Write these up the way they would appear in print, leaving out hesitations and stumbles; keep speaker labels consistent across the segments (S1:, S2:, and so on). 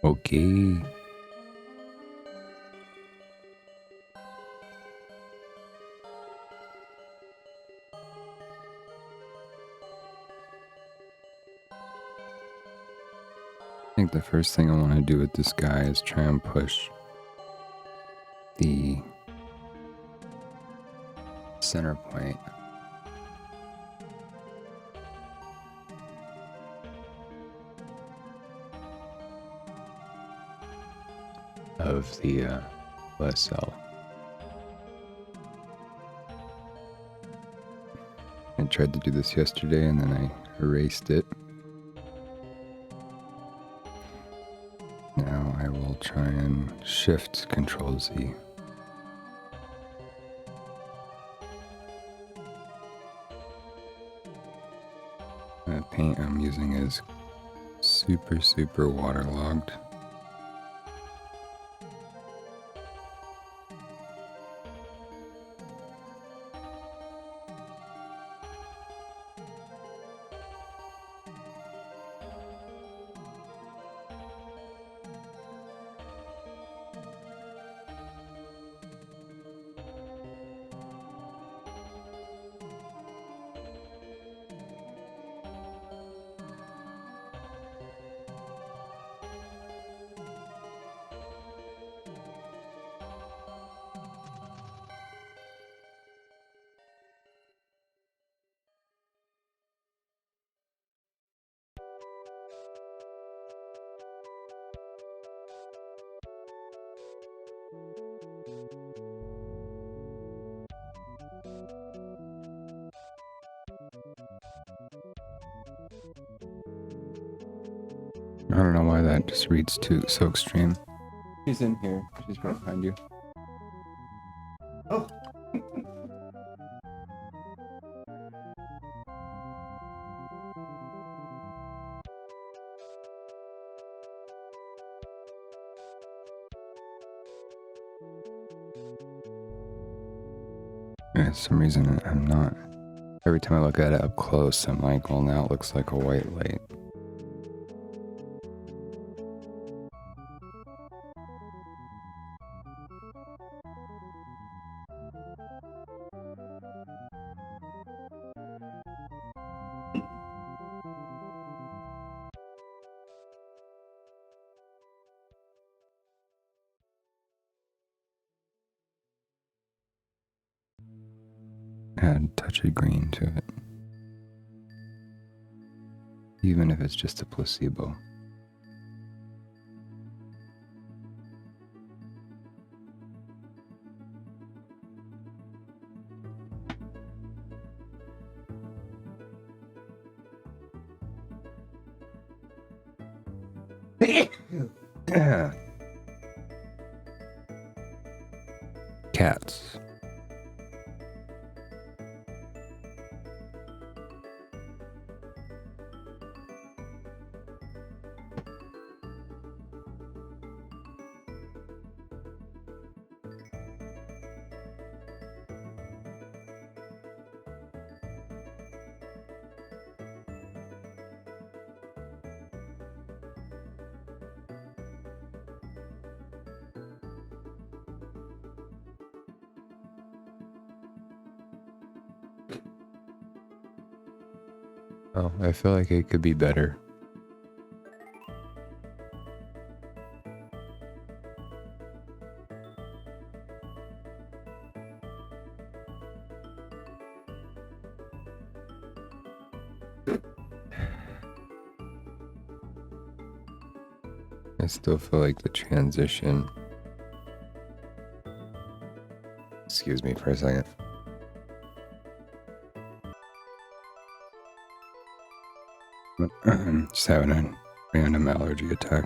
S1: Okay. I think the first thing I want to do with this guy is try and push the center point of the last cell. I tried to do this yesterday and then I erased it. Now I will try and shift Control Z. The paint I'm using is super waterlogged. I don't know why that just reads so extreme. She's in here. She's right behind you.
S2: Oh.
S1: For some reason, I'm not. Every time I look at it up close, I'm like, well, now it looks like a white light. Add a touch of green to it. Even if it's just a placebo. Cats. Oh, I feel like it could be better. I still feel like the transition. Excuse me for a second. Just having a random allergy attack.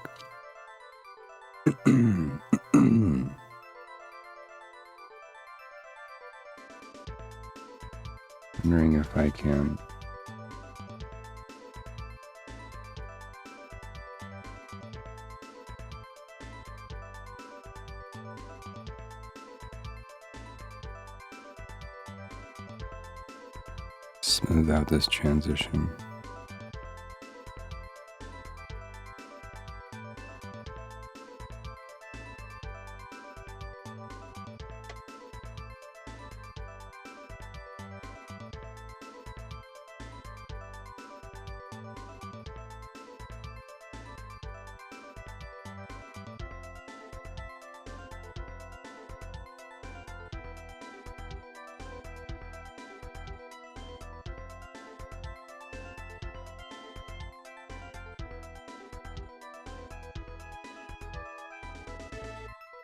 S1: Wondering if I can smooth out this transition.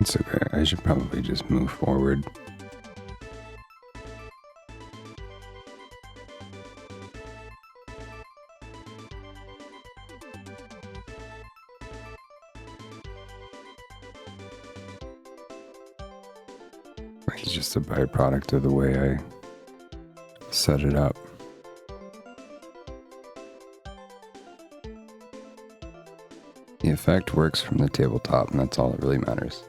S1: It's okay, I should probably just move forward. It's just a byproduct of the way I set it up. The effect works from the tabletop, and that's all that really matters.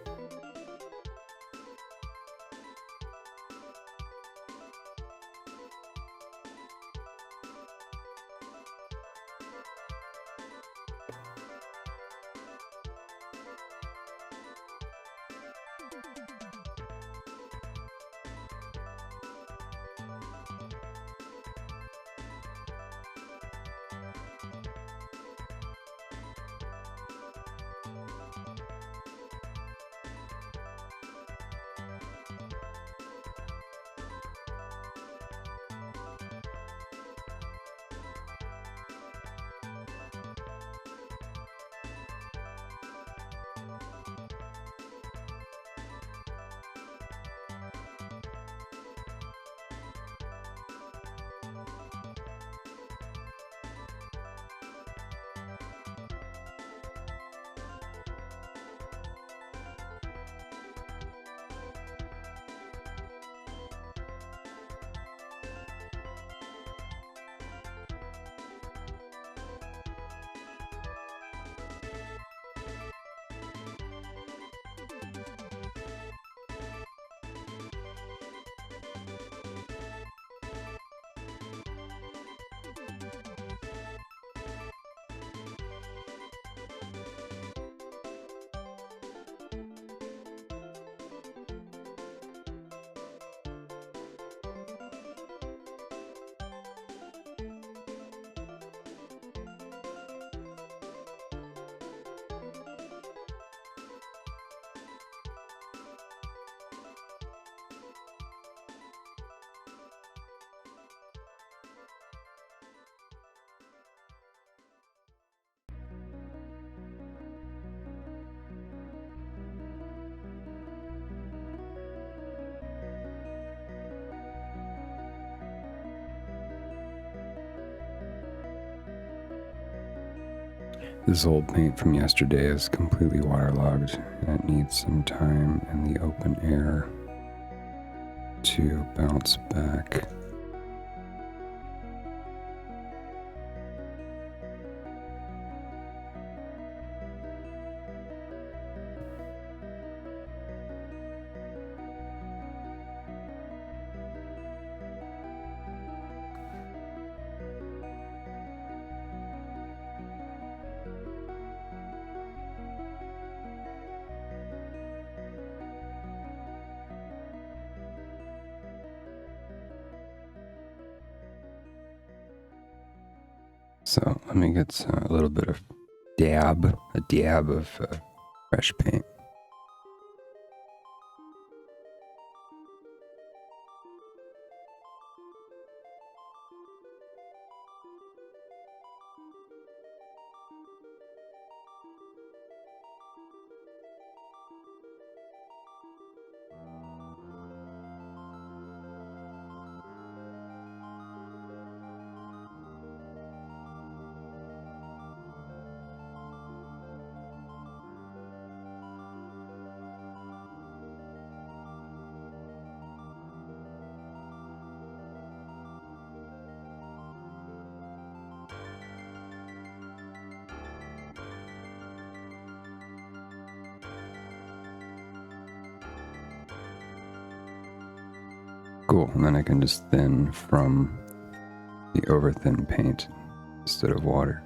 S1: This old paint from yesterday is completely waterlogged, and it needs some time in the open air to bounce back. So let me get a little bit of a dab of fresh paint. Cool, and then I can just thin from the over thin paint instead of water.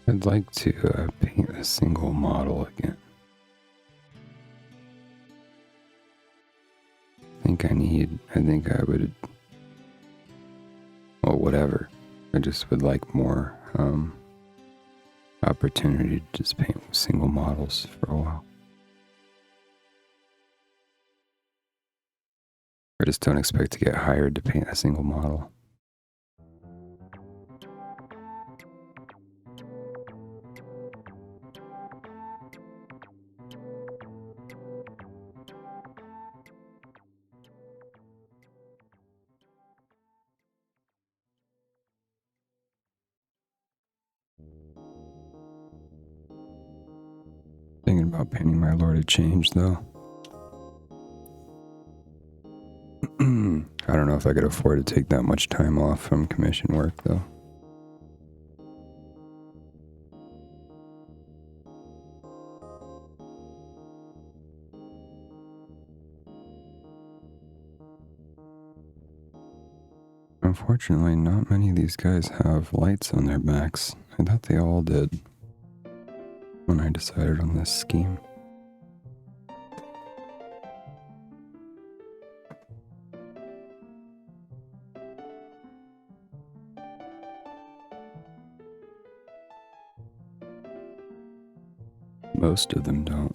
S1: I'd like to paint a single model again. I think I would, well, whatever. I just would like more opportunity to just paint with single models for a while. I just don't expect to get hired to paint a single model. Thinking about painting my Lord of Change, though. I don't know if I could afford to take that much time off from commission work, though. Unfortunately, not many of these guys have lights on their backs. I thought they all did when I decided on this scheme. Most of them don't.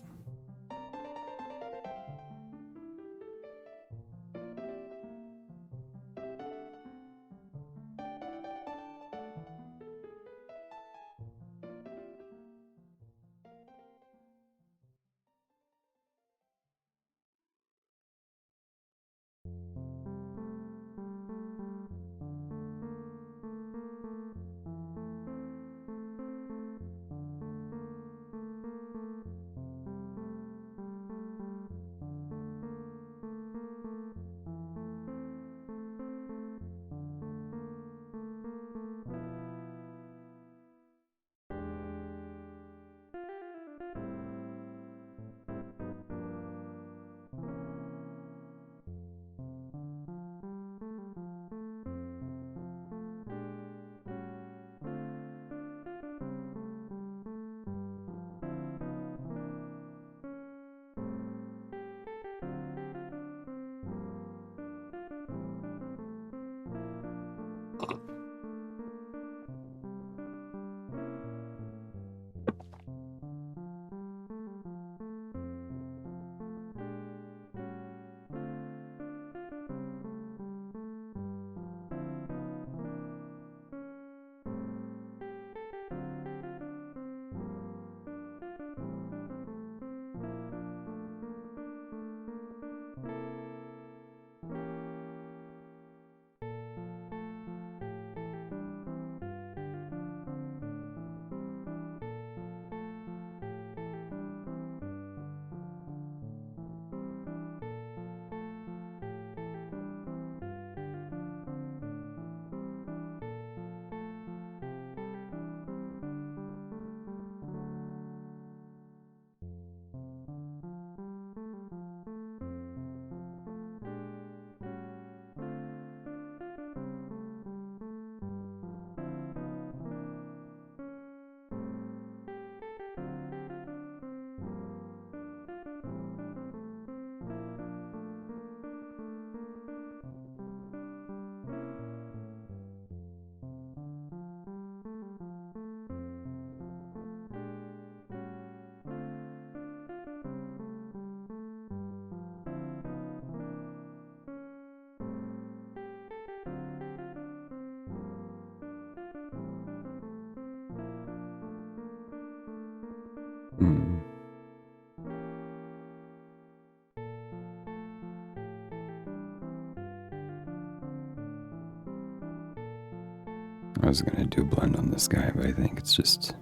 S1: I was gonna do a blend on this guy, but I think it's just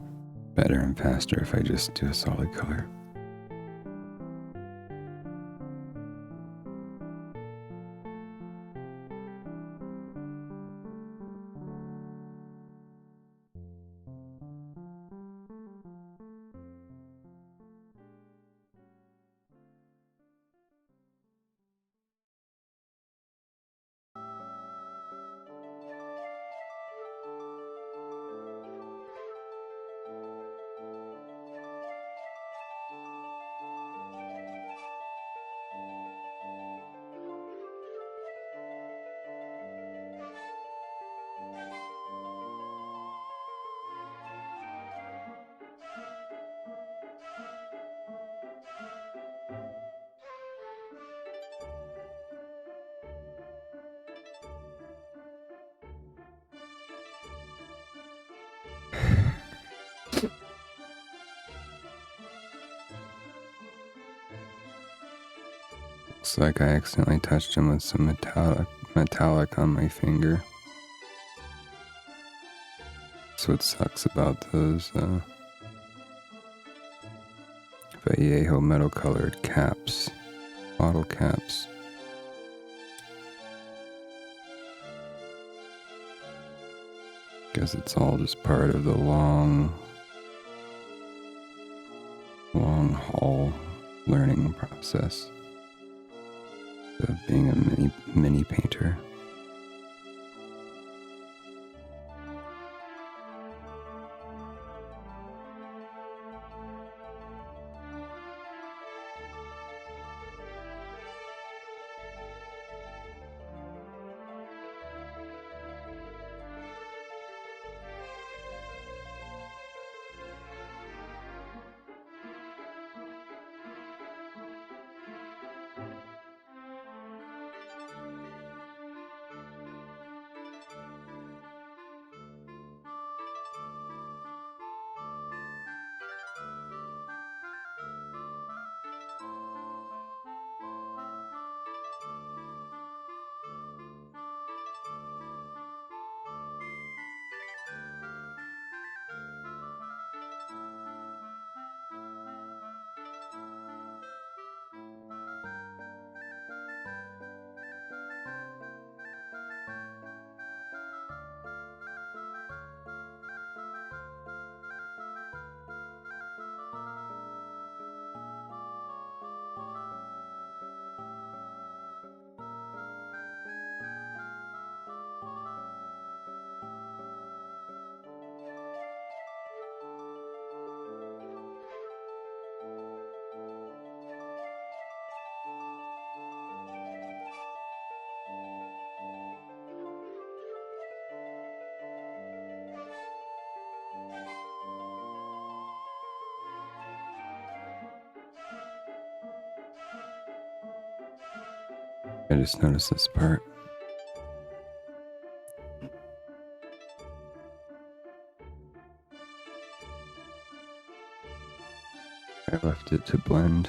S1: better and faster if I just do a solid color. Looks like I accidentally touched him with some metallic on my finger. That's what sucks about those Vallejo metal colored caps, bottle caps. Guess it's all just part of the long haul learning process of being a mini painter. I just noticed this part. I left it to blend.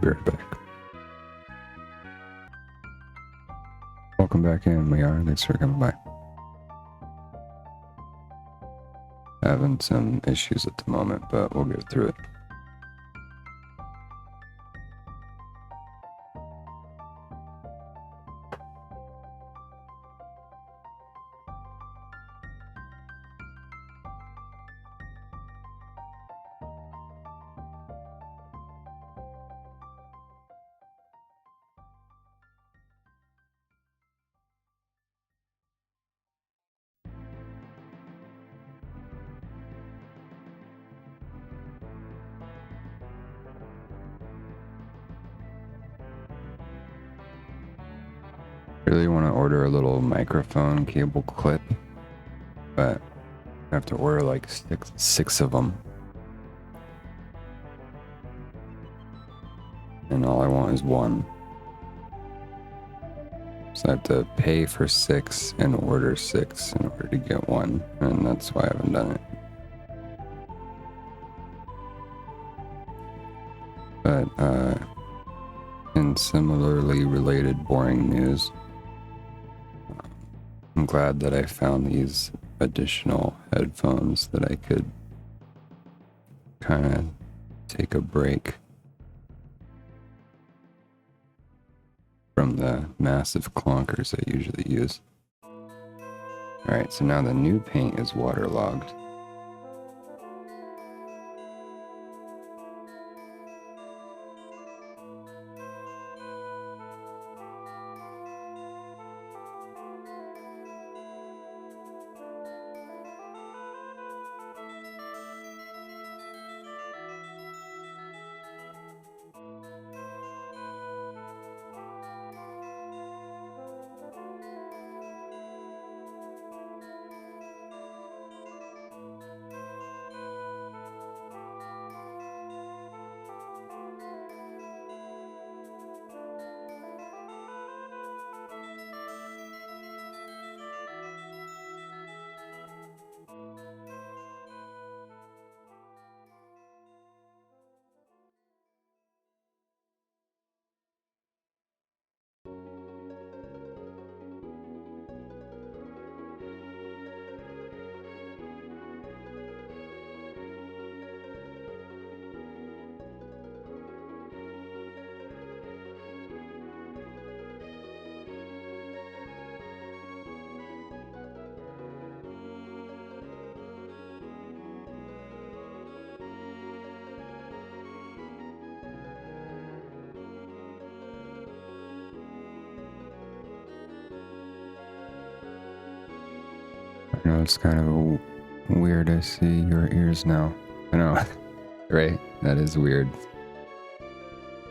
S1: be right back. Welcome back in, we are. Thanks for coming by. Having some issues at the moment, but we'll get through it. Really want to order a little microphone cable clip, but I have to order like six of them. And all I want is one. So I have to pay for 6 and order 6 in order to get one, and that's why I haven't done it. But in similarly related boring news, I'm glad that I found these additional headphones that I could kind of take a break from the massive clunkers I usually use. Alright, so now the new paint is waterlogged. I know it's kind of weird to see your ears now. I know, right? That is weird.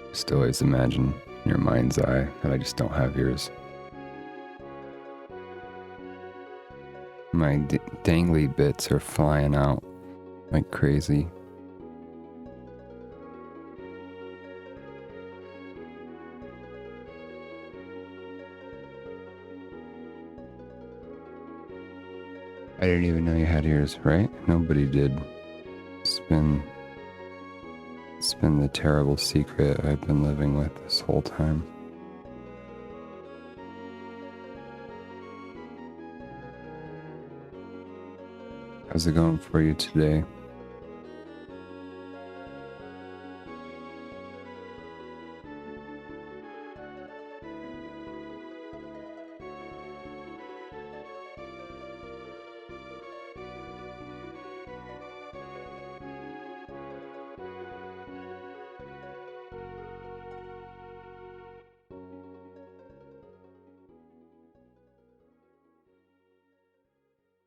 S1: Just always imagine in your mind's eye that I just don't have ears. My dangly bits are flying out like crazy. I didn't even know you had ears, right? Nobody did. It's been the terrible secret I've been living with this whole time. How's it going for you today?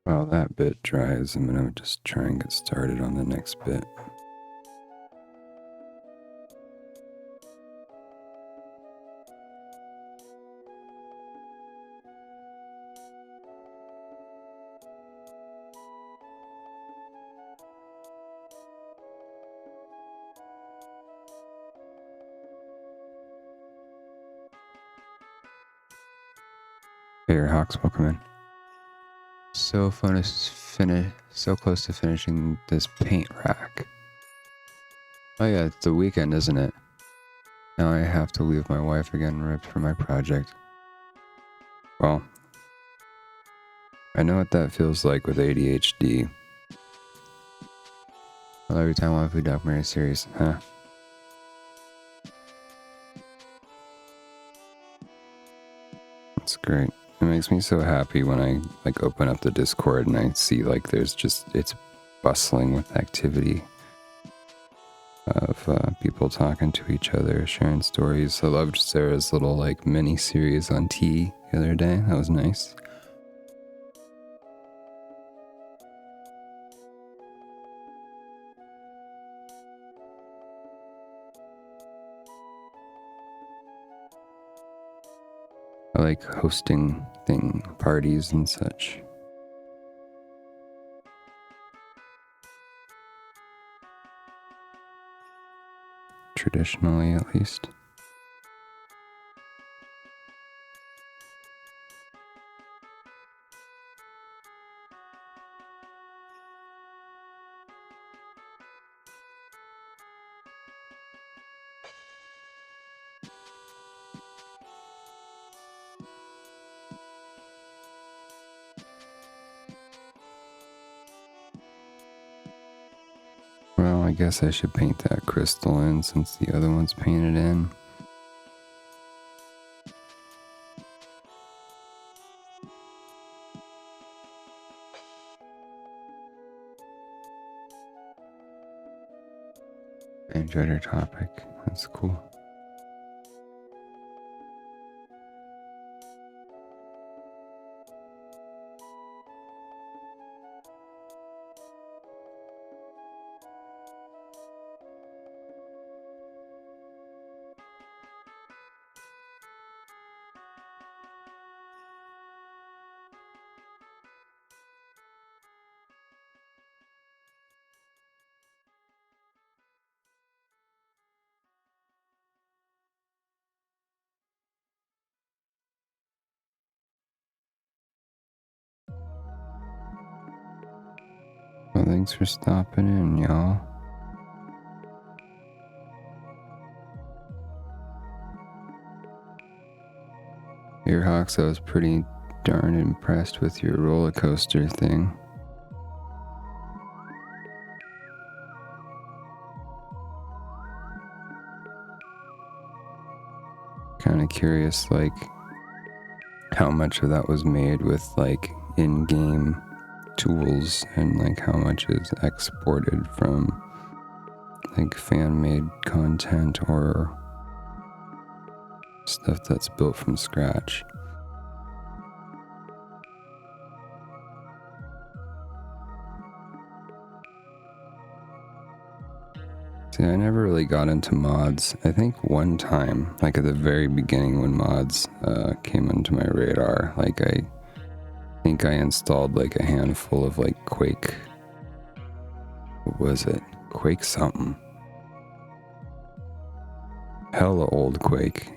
S1: While that bit dries, I'm gonna just try and get started on the next bit. Hey, your Hawks, welcome in. So fun to finish, so close to finishing this paint rack. Oh yeah, it's the weekend, isn't it? Now I have to leave my wife again, ripped for my project. Well, I know what that feels like with ADHD. Well, every time I watch a documentary series, huh? It's great. It makes me so happy when I like open up the Discord and I see like there's just, it's bustling with activity of people talking to each other, sharing stories. I loved Sarah's little like mini series on tea the other day. That was nice. I like hosting parties and such. Traditionally, at least. Well, I guess I should paint that crystal in since the other one's painted in. I enjoyed our topic. That's cool. Well, thanks for stopping in, y'all. Earhawks, I was pretty darn impressed with your roller coaster thing. Kind of curious, like, how much of that was made with, like, in-game tools and, like, how much is exported from, like, fan-made content or stuff that's built from scratch. See, I never really got into mods. I think one time, like at the very beginning when mods came onto my radar, like I think I installed like a handful of like Quake. What was it? Quake something. Hella old Quake.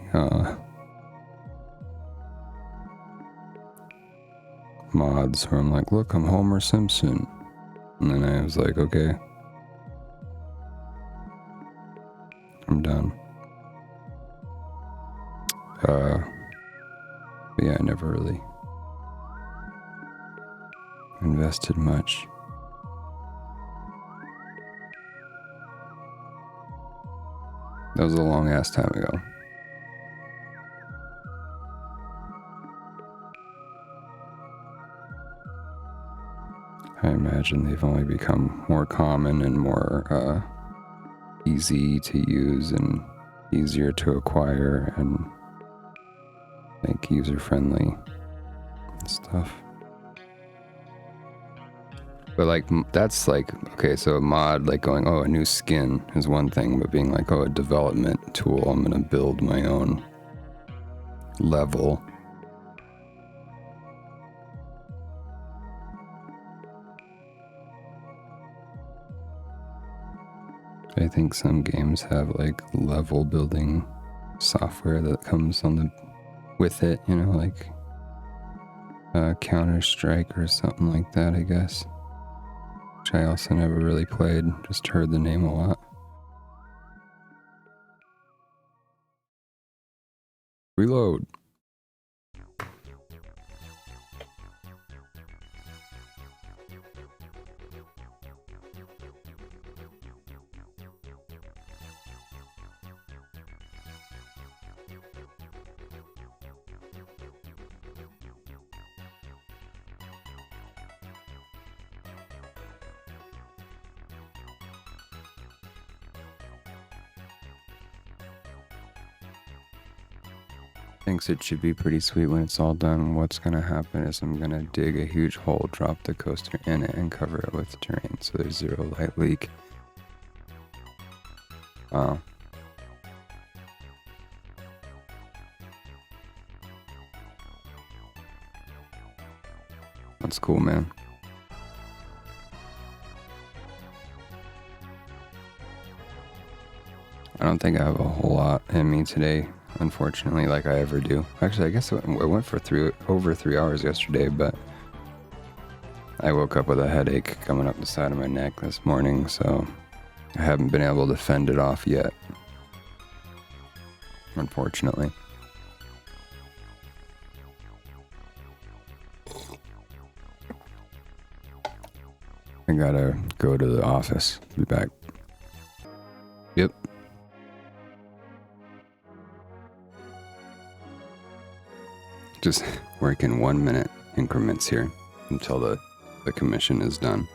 S1: Mods where I'm like, look, I'm Homer Simpson. And then I was like, okay. I'm done. But yeah, I never really invested much. That was a long ass time ago. I imagine they've only become more common and more easy to use and easier to acquire and like user-friendly stuff. But like that's like, okay, so a mod like going, oh, a new skin is one thing, but being like, oh, a development tool, I'm gonna build my own level. I think some games have like level building software that comes on the with it, you know, like Counter-Strike or something like that, I guess. Which I also never really played, just heard the name a lot. Reload. Thinks it should be pretty sweet when it's all done. What's gonna happen is I'm gonna dig a huge hole, drop the coaster in it, and cover it with terrain so there's zero light leak. Wow. That's cool, man. I don't think I have a whole lot in me today, unfortunately, like I ever do. Actually, I guess I went for over 3 hours yesterday, but I woke up with a headache coming up the side of my neck this morning, so I haven't been able to fend it off yet, unfortunately. I gotta go to the office. Be back. Yep. Just work in 1 minute increments here until the commission is done.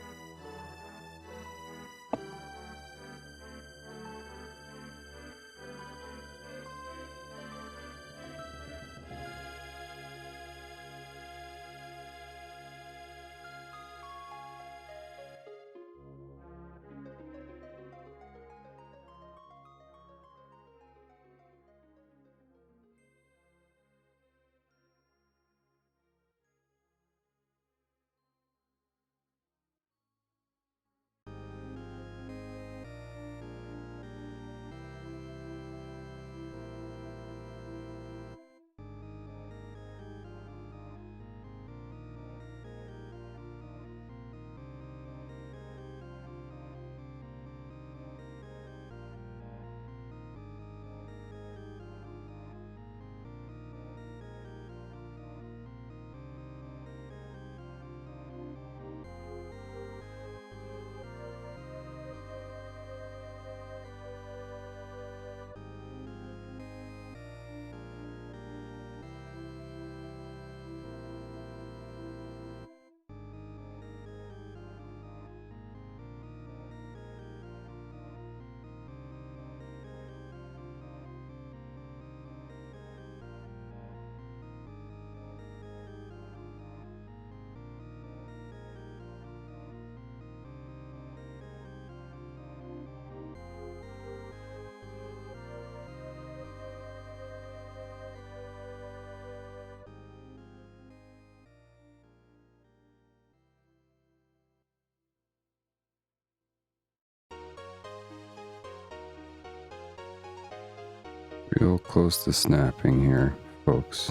S1: Real close to snapping here, folks.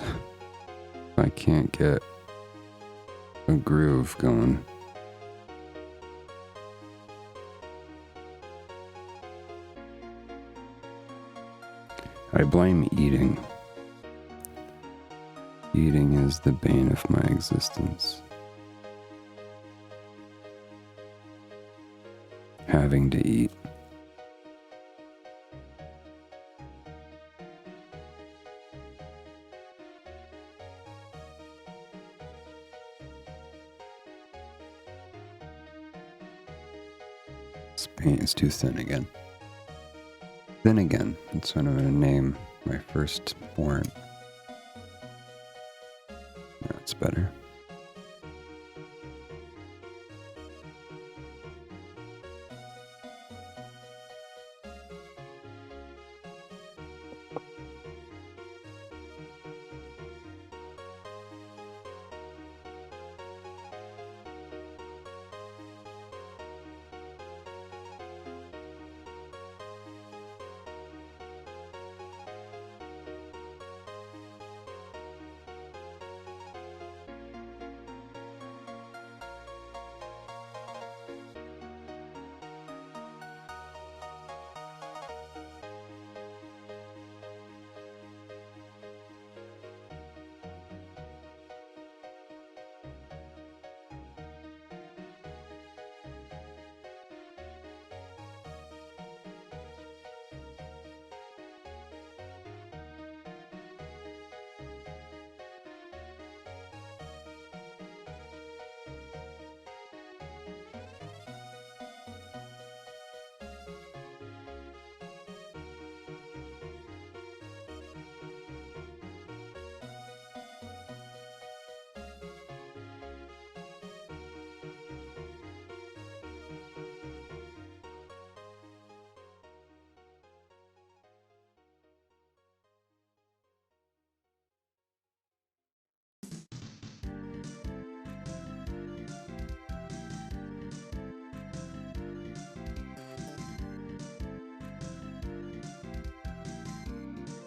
S1: I can't get a groove going. I blame eating. Eating is the bane of my existence. Having to eat. This paint is too thin again. Thin again. That's what I'm gonna name my firstborn. That's better.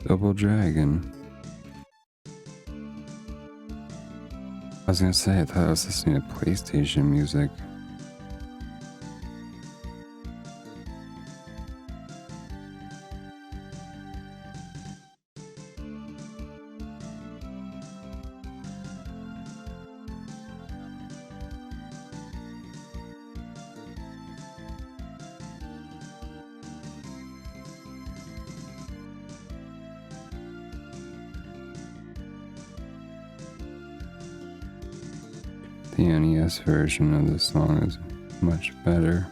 S1: Double Dragon. I was gonna say, I thought I was listening to PlayStation music. The NES version of this song is much better.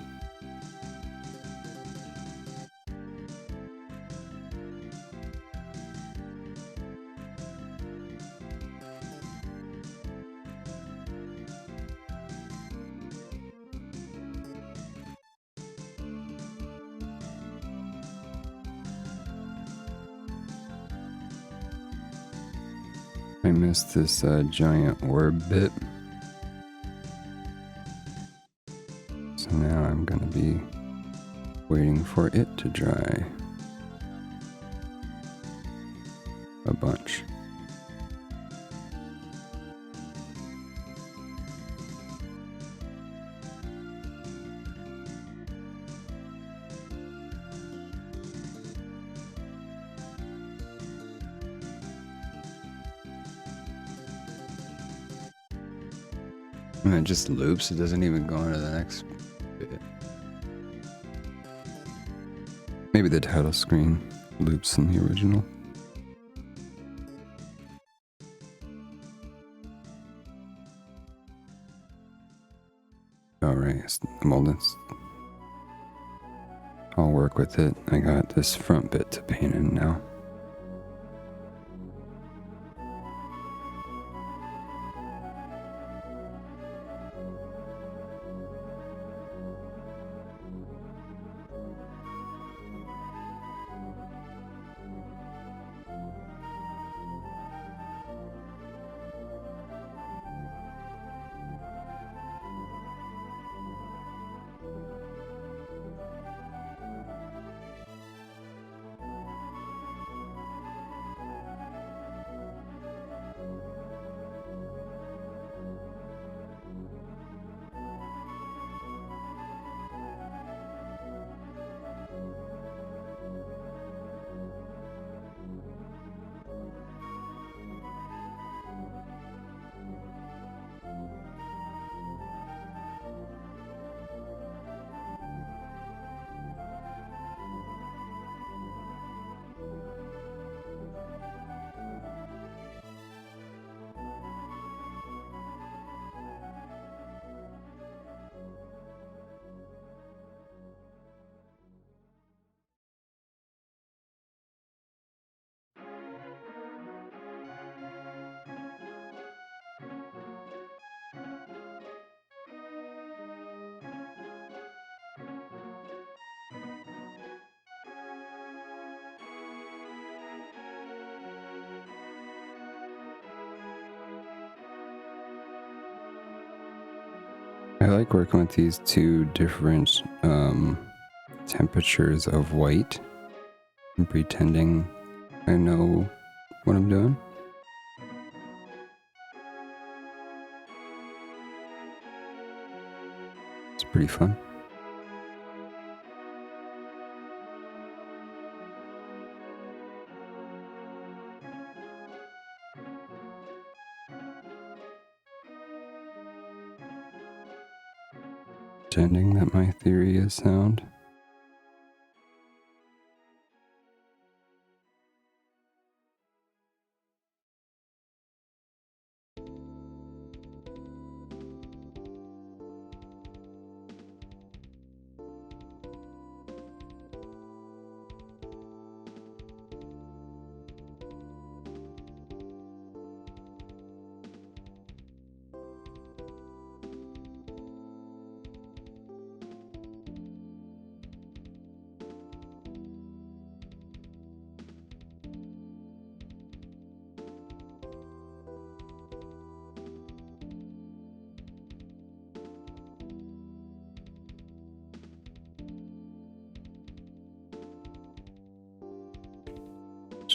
S1: I missed this giant orb bit. So now I'm gonna be waiting for it to dry a bunch. And it just loops, it doesn't even go into the next bit. Maybe the title screen loops in the original. Alright, well, I'll work with it. I got this front bit to paint in now. I like working with these two different temperatures of white and pretending I know what I'm doing. It's pretty fun. Pretending that my theory is sound.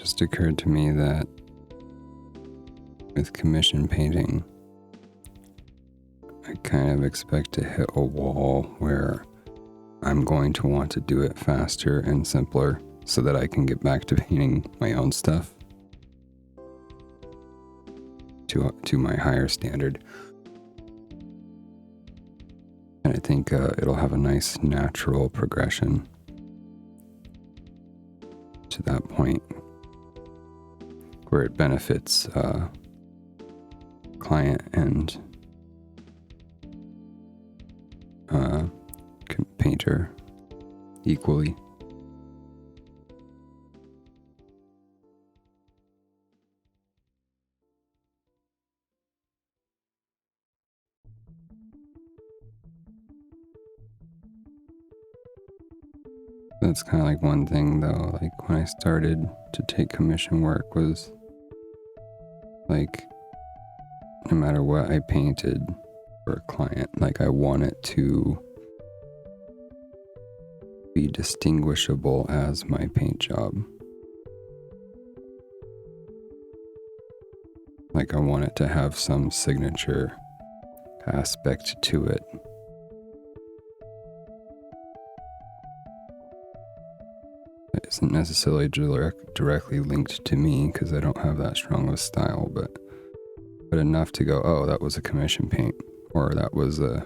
S1: just occurred to me that with commission painting, I kind of expect to hit a wall where I'm going to want to do it faster and simpler so that I can get back to painting my own stuff to my higher standard. And I think it'll have a nice natural progression to that point where it benefits client and painter equally. That's kind of like one thing though, like when I started to take commission work was like no matter what I painted for a client, like I want it to be distinguishable as my paint job. Like I want it to have some signature aspect to it. It isn't necessarily directly linked to me because I don't have that strong of a style, but enough to go, oh, that was a commission paint, or that was a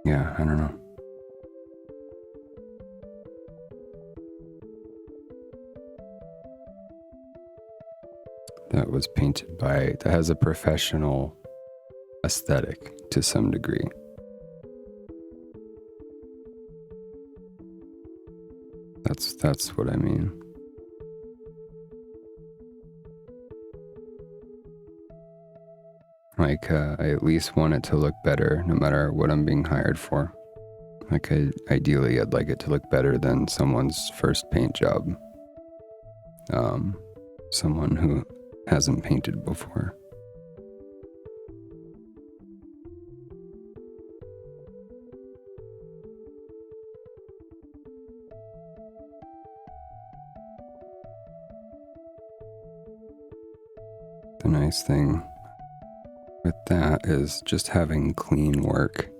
S1: yeah, I don't know. That was painted by, that has a professional aesthetic to some degree. That's what I mean. Like, I at least want it to look better no matter what I'm being hired for. Like, ideally, I'd like it to look better than someone's first paint job. Someone who hasn't painted before. The nice thing with that is just having clean work.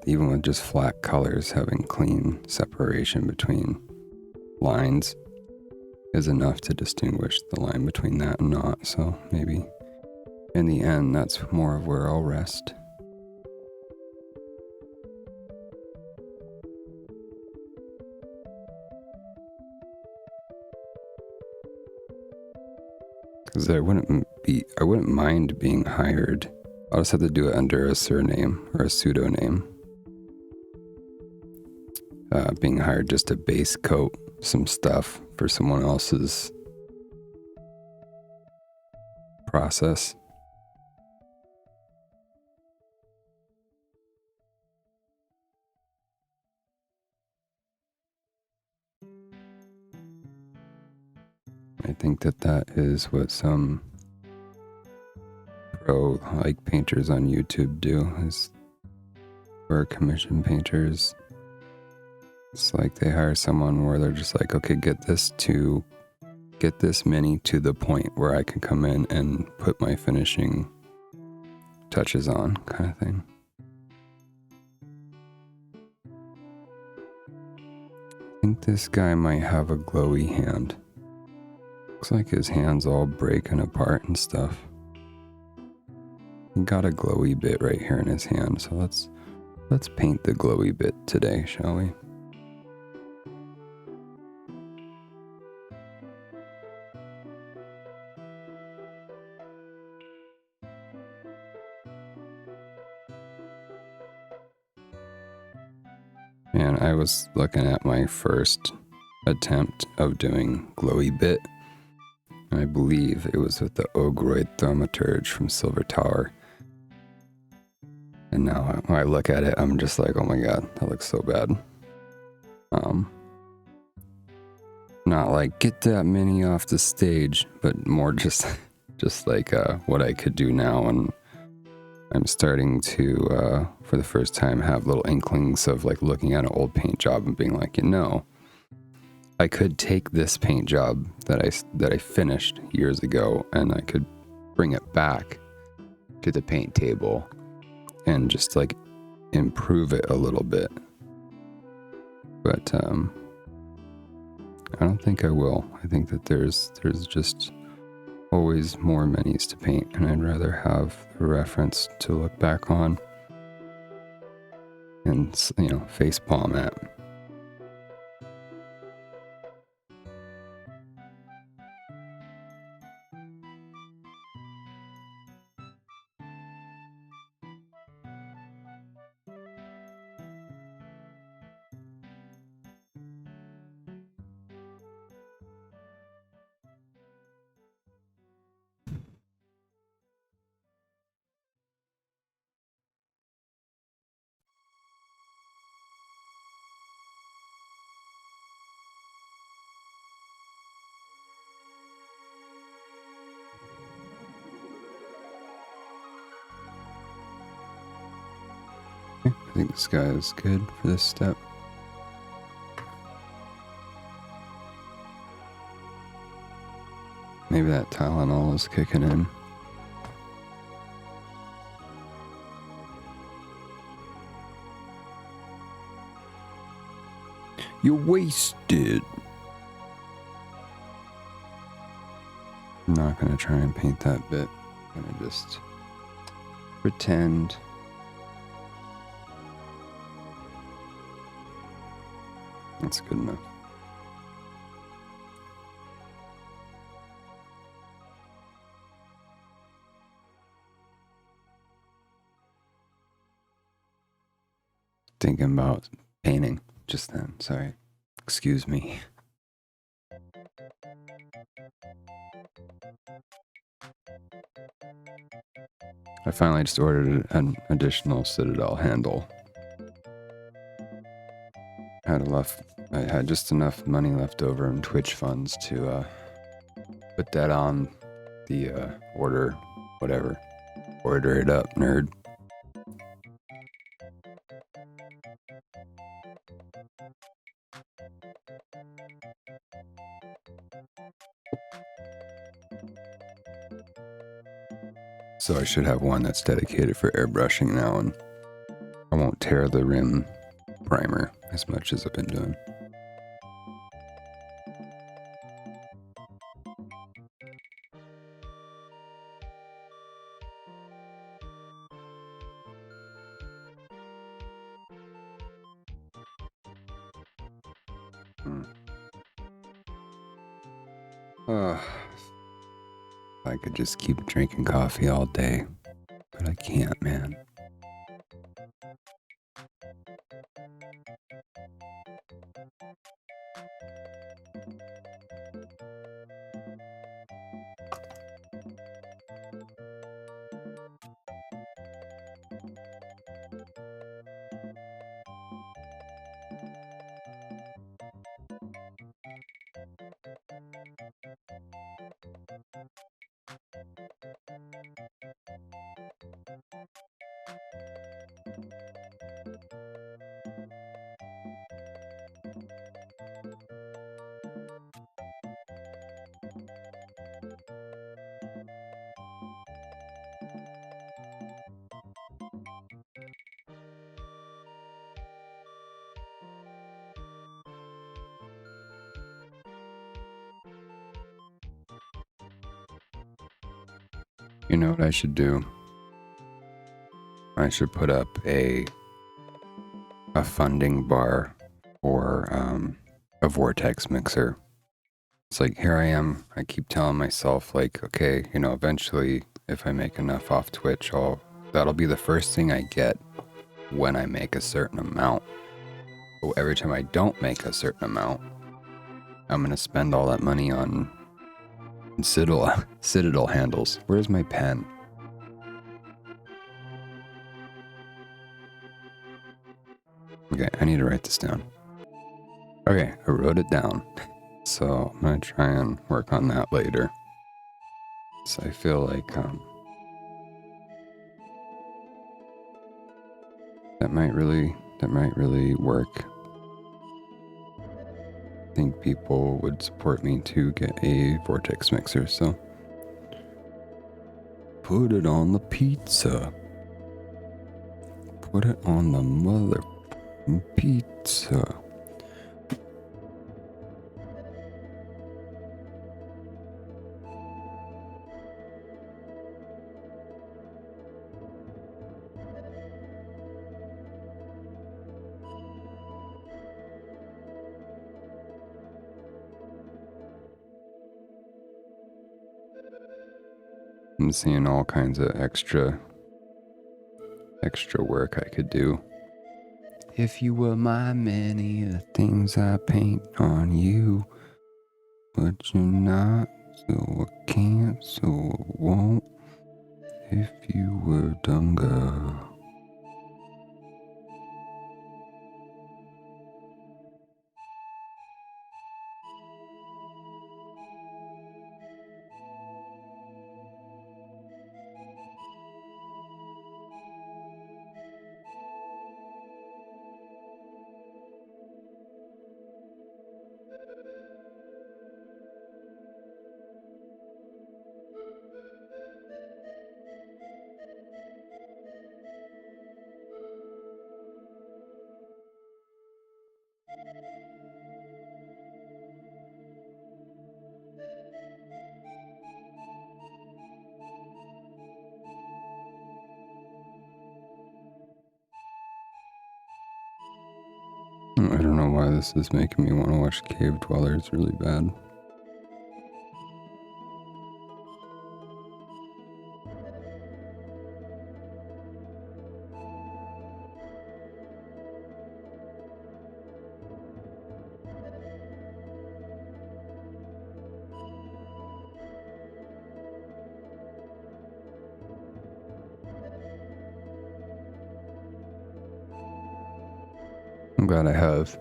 S1: Even with just flat colors, having clean separation between lines is enough to distinguish the line between that and not. So maybe in the end, that's more of where I'll rest. Because I wouldn't mind being hired. I'll just have to do it under a surname or a pseudonym. Being hired just to base coat some stuff for someone else's process. I think that is what some pro like painters on YouTube do, is for commission painters. It's like they hire someone where they're just like, okay, get this many to the point where I can come in and put my finishing touches on, kind of thing. I think this guy might have a glowy hand. Looks like his hand's all breaking apart and stuff. He got a glowy bit right here in his hand, so let's paint the glowy bit today, shall we? And I was looking at my first attempt of doing glowy bit. I believe it was with the Ogroid Thaumaturge from Silver Tower. And now when I look at it, I'm just like, oh my god, that looks so bad. Not like get that many off the stage, but more just like what I could do now. And I'm starting to, for the first time, have little inklings of like looking at an old paint job and being like, I could take this paint job that I finished years ago, and I could bring it back to the paint table and just like improve it a little bit. But I don't think I will. I think that there's just always more minis to paint, and I'd rather have a reference to look back on and, face palm at. I think this guy is good for this step. Maybe that Tylenol is kicking in. You're wasted. I'm not going to try and paint that bit. I'm going to just pretend. That's good enough. Thinking about painting just then. Sorry. Excuse me. I finally just ordered an additional Citadel handle. I had just enough money left over in Twitch funds to put that on the order, whatever. Order it up, nerd. So I should have one that's dedicated for airbrushing now, and I won't tear the rim primer as much as I've been doing. I could just keep drinking coffee all day, but I can't, man. You know what I should do? I should put up a funding bar for a vortex mixer. It's like, here I am. I keep telling myself, like, okay, eventually, if I make enough off Twitch, that'll be the first thing I get when I make a certain amount. But every time I don't make a certain amount, I'm gonna spend all that money on Citadel handles. Where's my pen? Okay, I need to write this down. Okay, I wrote it down. So I'm gonna try and work on that later. So I feel like that might really work. I think people would support me to get a vortex mixer, so put it on the pizza. Put it on the mother pizza. I'm seeing all kinds of extra work I could do. If you were my many the things I paint on you, but you're not, so I can't, so I won't. If you were Dunga. I don't know why this is making me want to watch Cave Dwellers really bad. I'm glad I have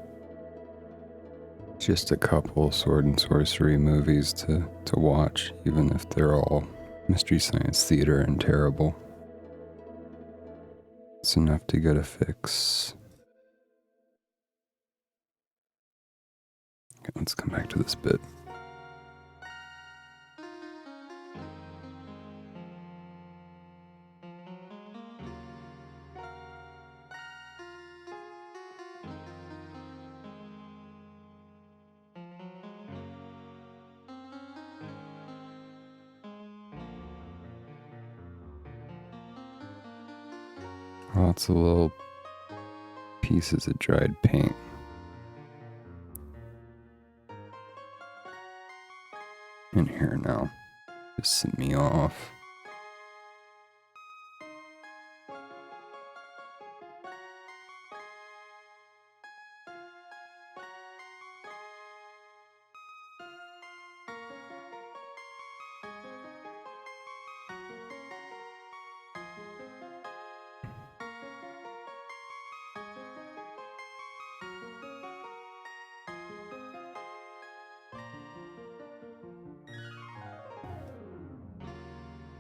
S1: just a couple sword and sorcery movies to watch, even if they're all Mystery Science Theater and terrible. It's enough to get a fix. Okay, let's come back to this bit. Lots of little pieces of dried paint. In here now. Pissing me off.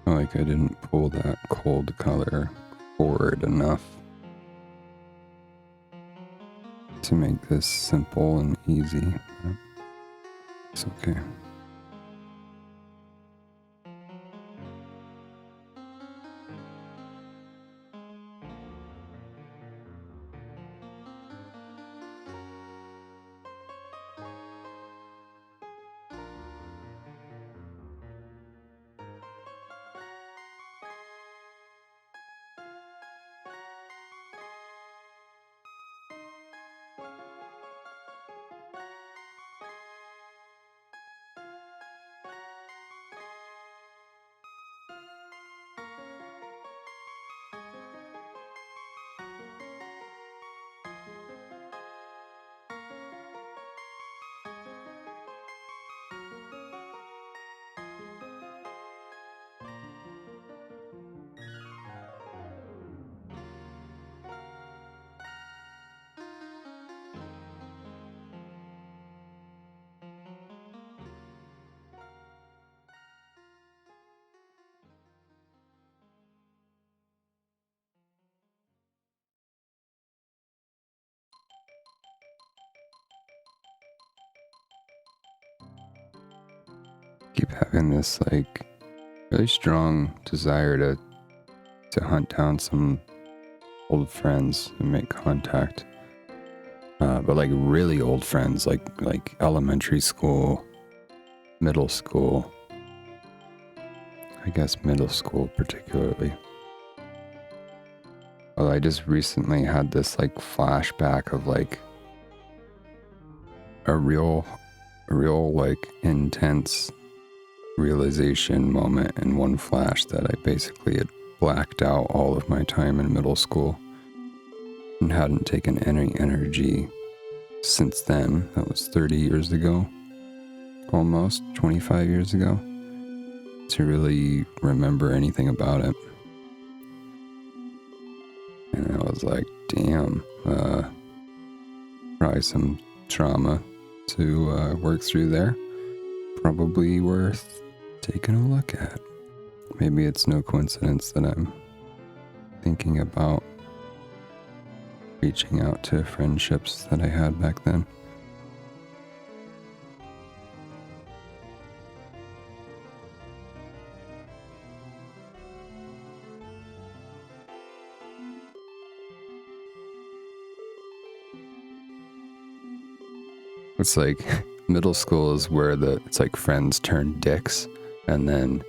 S1: Like I didn't pull that cold color forward enough to make this simple and easy. But it's okay. keep having this like really strong desire to hunt down some old friends and make contact. But like really old friends, like elementary school, middle school. I guess middle school particularly. Well, I just recently had this like flashback of like a real like intense realization moment in one flash that I basically had blacked out all of my time in middle school and hadn't taken any energy since then. That was 30 years ago, almost 25 years ago, to really remember anything about it. And I was like, damn, probably some trauma to work through there. Probably worth taking a look at. Maybe it's no coincidence that I'm thinking about reaching out to friendships that I had back then. It's like middle school is where it's like friends turn dicks, and then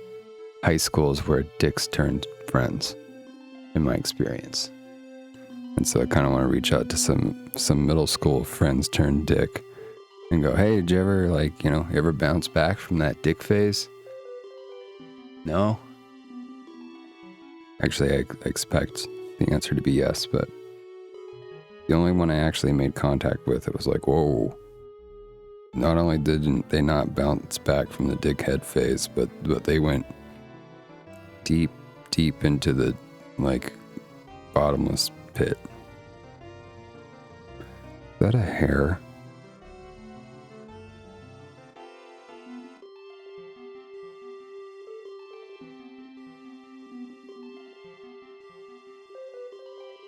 S1: high school is where dicks turn friends, in my experience. And so I kind of want to reach out to some middle school friends turned dick and go, hey, did you ever you ever bounce back from that dick phase? No? Actually, I expect the answer to be yes, but the only one I actually made contact with, it was like, whoa. Not only didn't they not bounce back from the dickhead phase, but they went deep into the, like, bottomless pit. Is that a hair?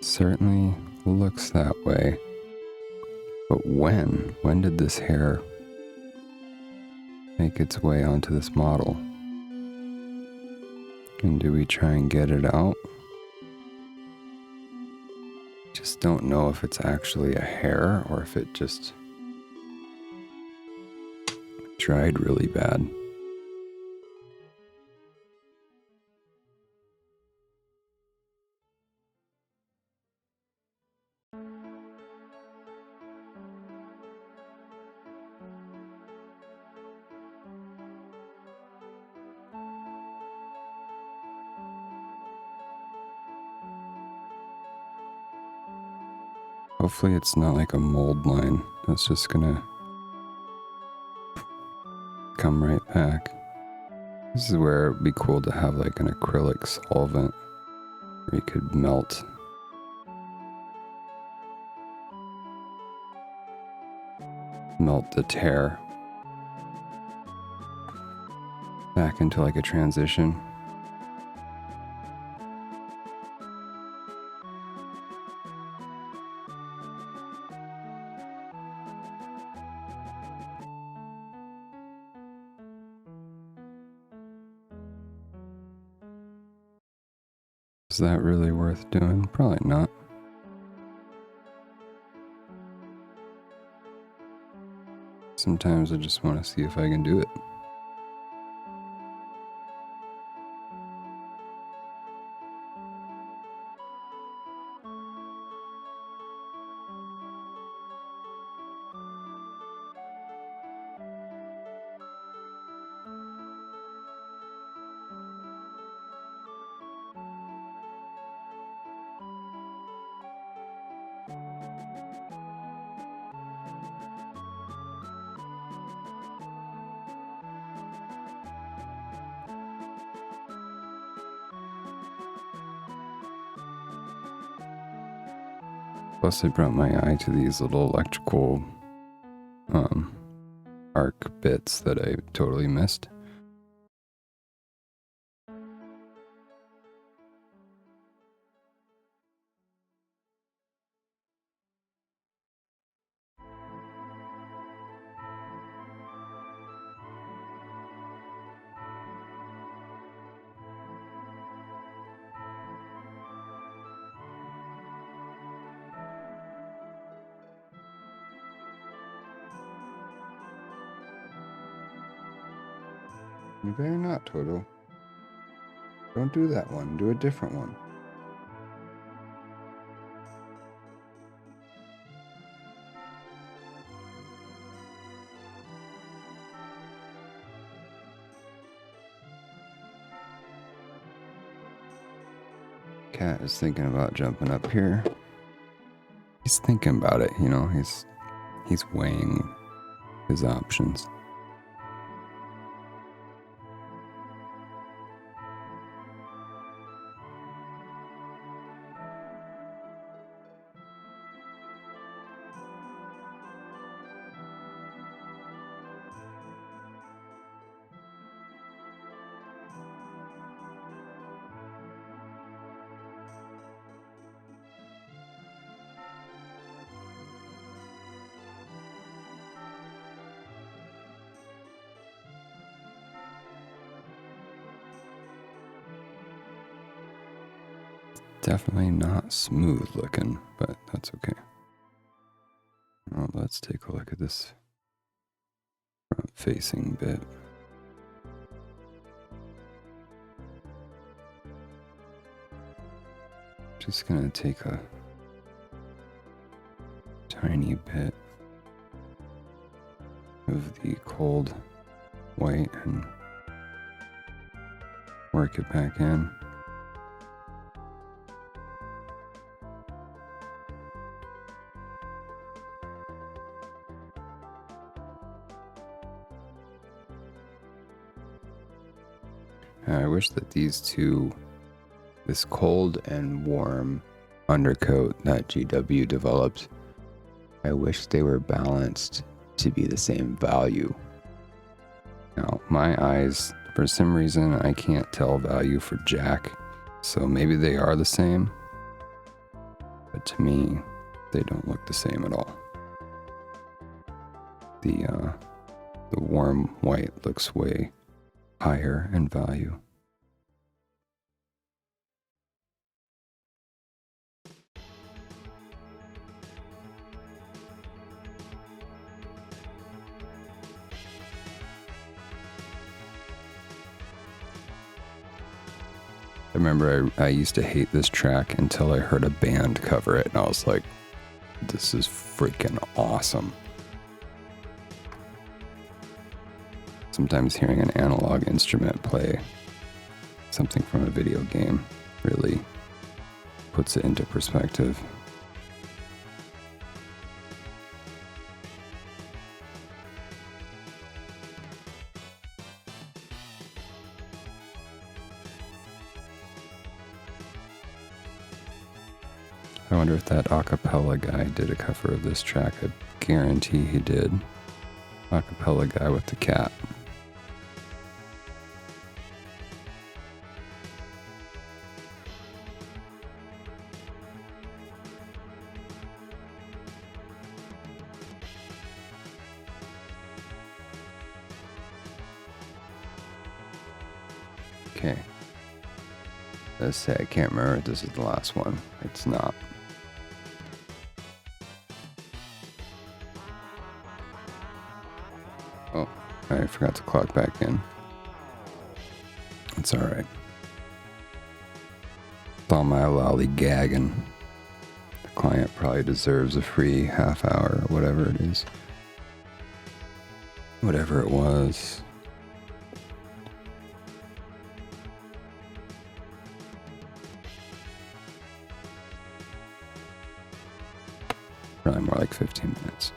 S1: Certainly looks that way. But when? When did this hair make its way onto this model? And do we try and get it out? Just don't know if it's actually a hair or if it just dried really bad. Hopefully it's not like a mold line that's just gonna come right back. This is where it'd be cool to have like an acrylic solvent where you could melt the tear back into like a transition. Is that really worth doing? Probably not. Sometimes I just want to see if I can do it. Plus I brought my eye to these little electrical arc bits that I totally missed. You better not, Toto. Don't do that one. Do a different one. Cat is thinking about jumping up here. He's thinking about it, you know. He's weighing his options. Definitely not smooth looking, but that's okay. Well, let's take a look at this front facing bit. Just gonna take a tiny bit of the cold white and work it back in. I wish that these two, this cold and warm undercoat that GW developed, I wish they were balanced to be the same value. Now, my eyes, for some reason, I can't tell value for Jack, so maybe they are the same, but to me, they don't look the same at all. The warm white looks way higher in value. I remember I used to hate this track until I heard a band cover it, and I was like, this is freaking awesome. Sometimes hearing an analog instrument play something from a video game really puts it into perspective. I wonder if that acapella guy did a cover of this track. I guarantee he did. Acapella guy with the cat. Okay. Let's say I can't remember if this is the last one. It's not. Oh, I forgot to clock back in. It's alright. With all my lollygagging, the client probably deserves a free half hour or whatever it is. Whatever it was. Probably more like 15 minutes.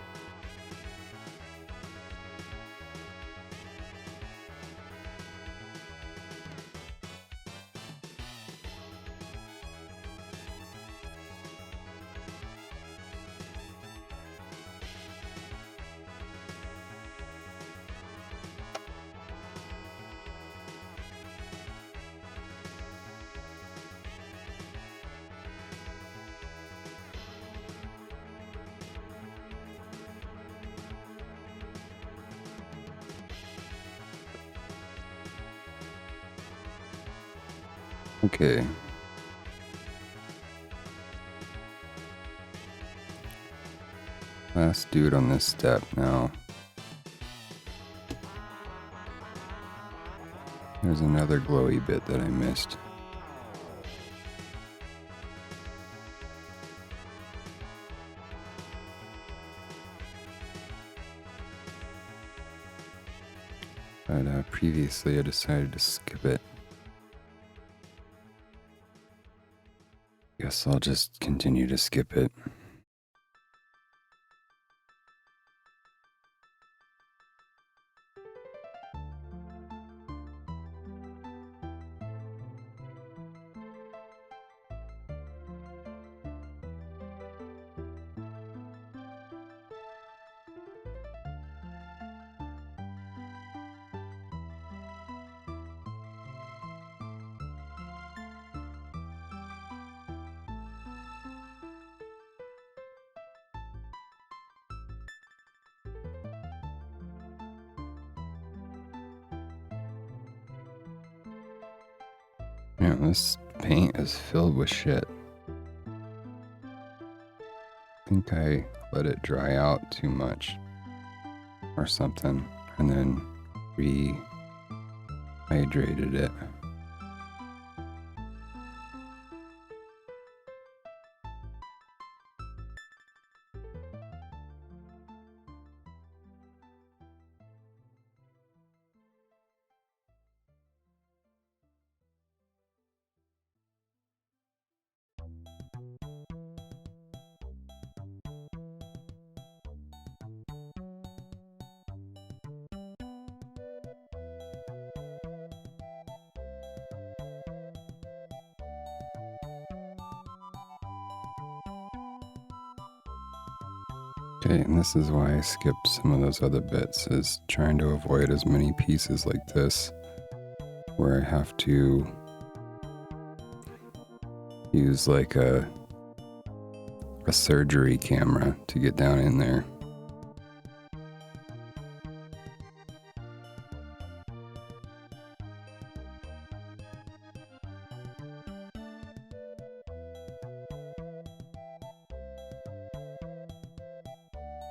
S1: Okay. Last dude on this step now. There's another glowy bit that I missed. But previously I decided to skip it. Guess I'll just continue to skip it. Yeah, this paint is filled with shit. I think I let it dry out too much or something, and then rehydrated it. Okay, and this is why I skipped some of those other bits, is trying to avoid as many pieces like this, where I have to use like a surgery camera to get down in there.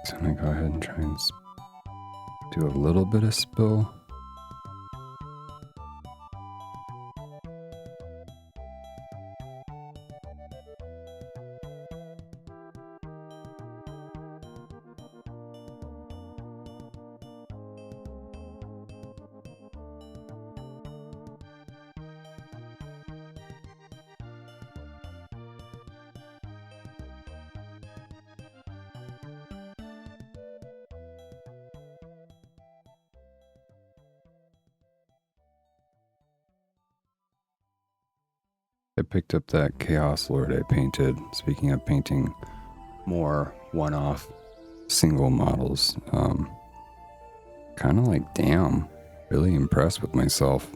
S1: So I'm gonna go ahead and try and do a little bit of spill. I picked up that Chaos Lord I painted. Speaking of painting more one-off single models, kind of like, damn, really impressed with myself.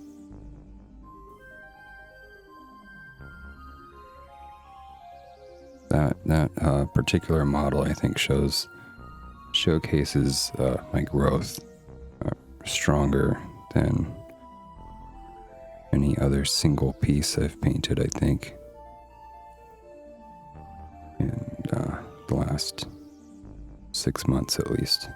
S1: That particular model, I think, showcases my growth stronger than any other single piece I've painted, I think, in the last 6 months at least.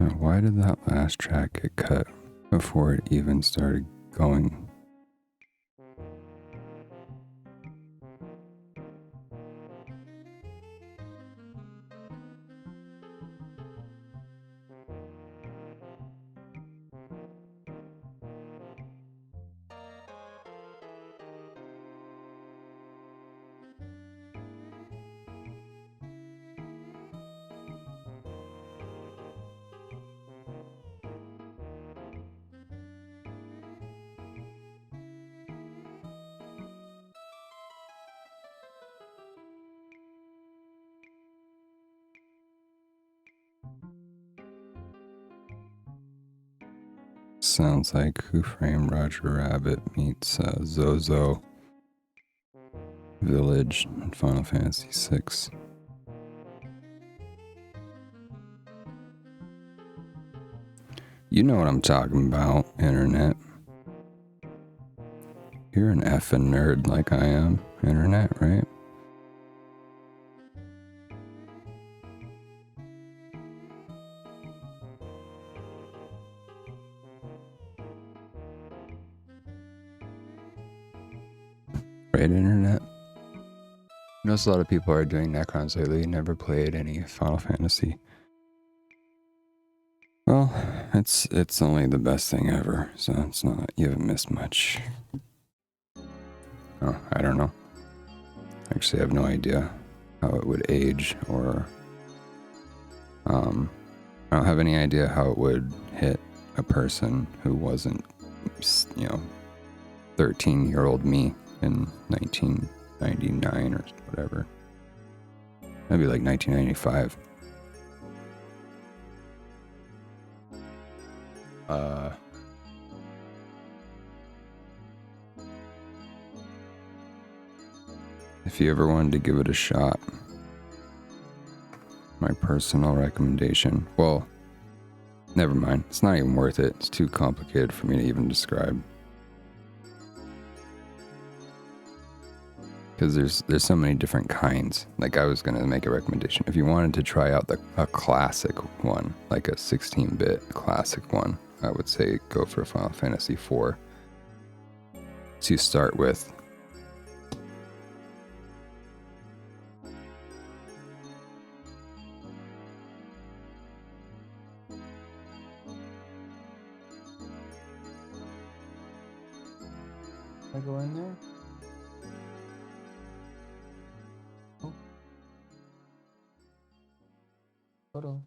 S1: Now, why did that last track get cut before it even started going? Sounds like Who Framed Roger Rabbit meets Zozo Village in Final Fantasy VI. You know what I'm talking about, Internet. You're an effing nerd like I am. internet, right? Right, internet? I notice a lot of people are doing Necrons lately, never played any Final Fantasy. Well, it's only the best thing ever, so it's not, you haven't missed much. Oh, I don't know. Actually, I have no idea how it would age, or I don't have any idea how it would hit a person who wasn't, 13-year-old me in 1999 or whatever. That'd be like 1995. If you ever wanted to give it a shot, my personal recommendation, well, never mind. It's not even worth it. It's too complicated for me to even describe. Because there's so many different kinds. Like, I was going to make a recommendation. If you wanted to try out a classic one, like a 16-bit classic one, I would say go for Final Fantasy IV. To start with. I go in there? Oh. Photo.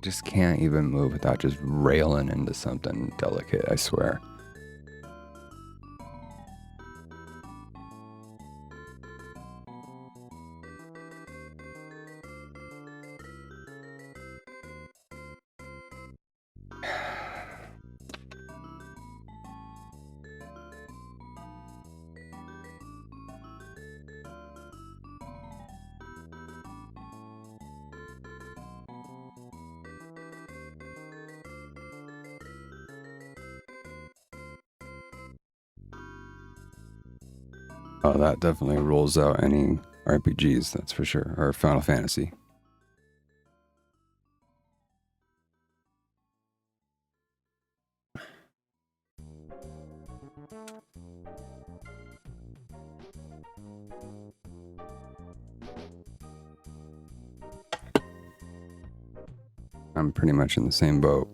S1: Just can't even move without just railing into something delicate, I swear. Oh, that definitely rules out any RPGs, that's for sure, or Final Fantasy. I'm pretty much in the same boat.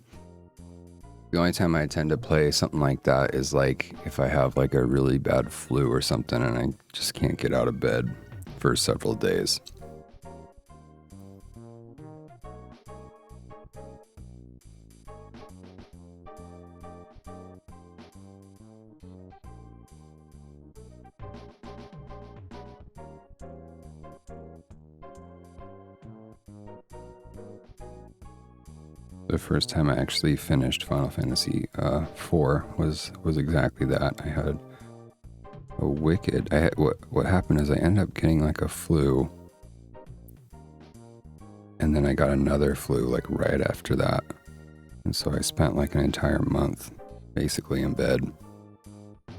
S1: The only time I tend to play something like that is like if I have like a really bad flu or something and I just can't get out of bed for several days. The first time I actually finished Final Fantasy IV was exactly that. I had a wicked. What happened is I ended up getting like a flu, and then I got another flu like right after that, and so I spent like an entire month basically in bed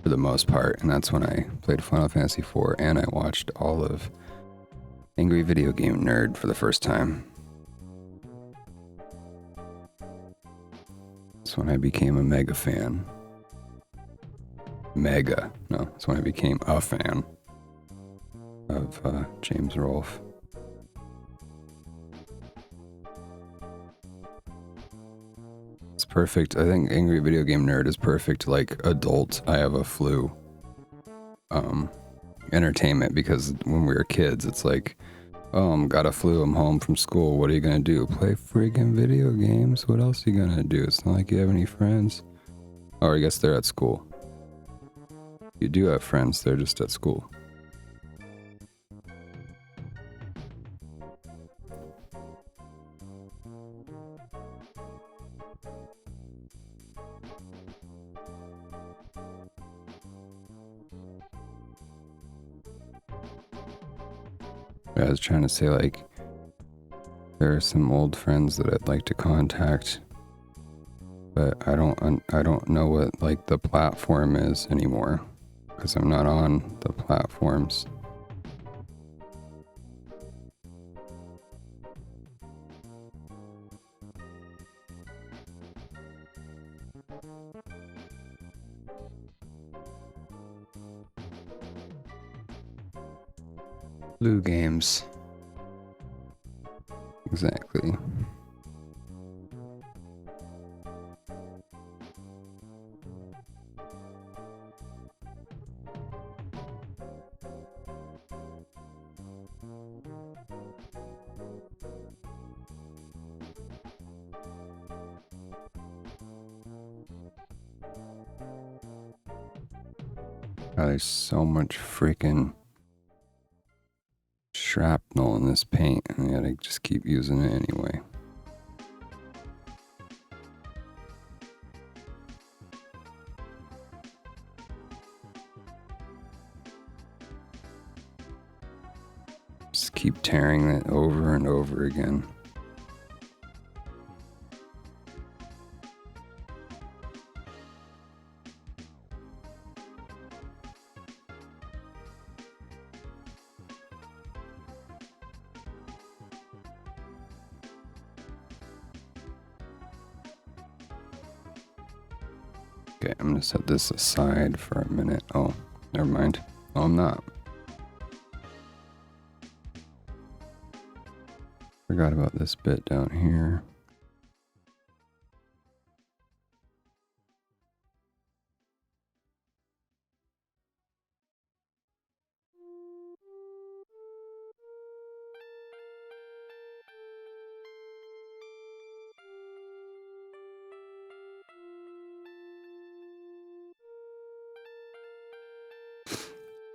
S1: for the most part, and that's when I played Final Fantasy IV and I watched all of Angry Video Game Nerd for the first time. That's when I became a mega fan. That's when I became a fan of James Rolfe. It's perfect. I think Angry Video Game Nerd is perfect, like adult I have a flu entertainment, because when we were kids it's like, oh, got a flu, I'm home from school, what are you gonna do? Play freaking video games? What else are you gonna do? It's not like you have any friends. Oh, I guess they're at school. You do have friends, they're just at school. I was trying to say, like, there are some old friends that I'd like to contact But I don't know what like the platform is anymore because I'm not on the platforms. Blue games. Exactly. God, there's so much freaking shrapnel in this paint, and I gotta just keep using it anyway. Just keep tearing it over and over again. Okay, I'm gonna set this aside for a minute. Oh, never mind. Oh, I'm not. Forgot about this bit down here.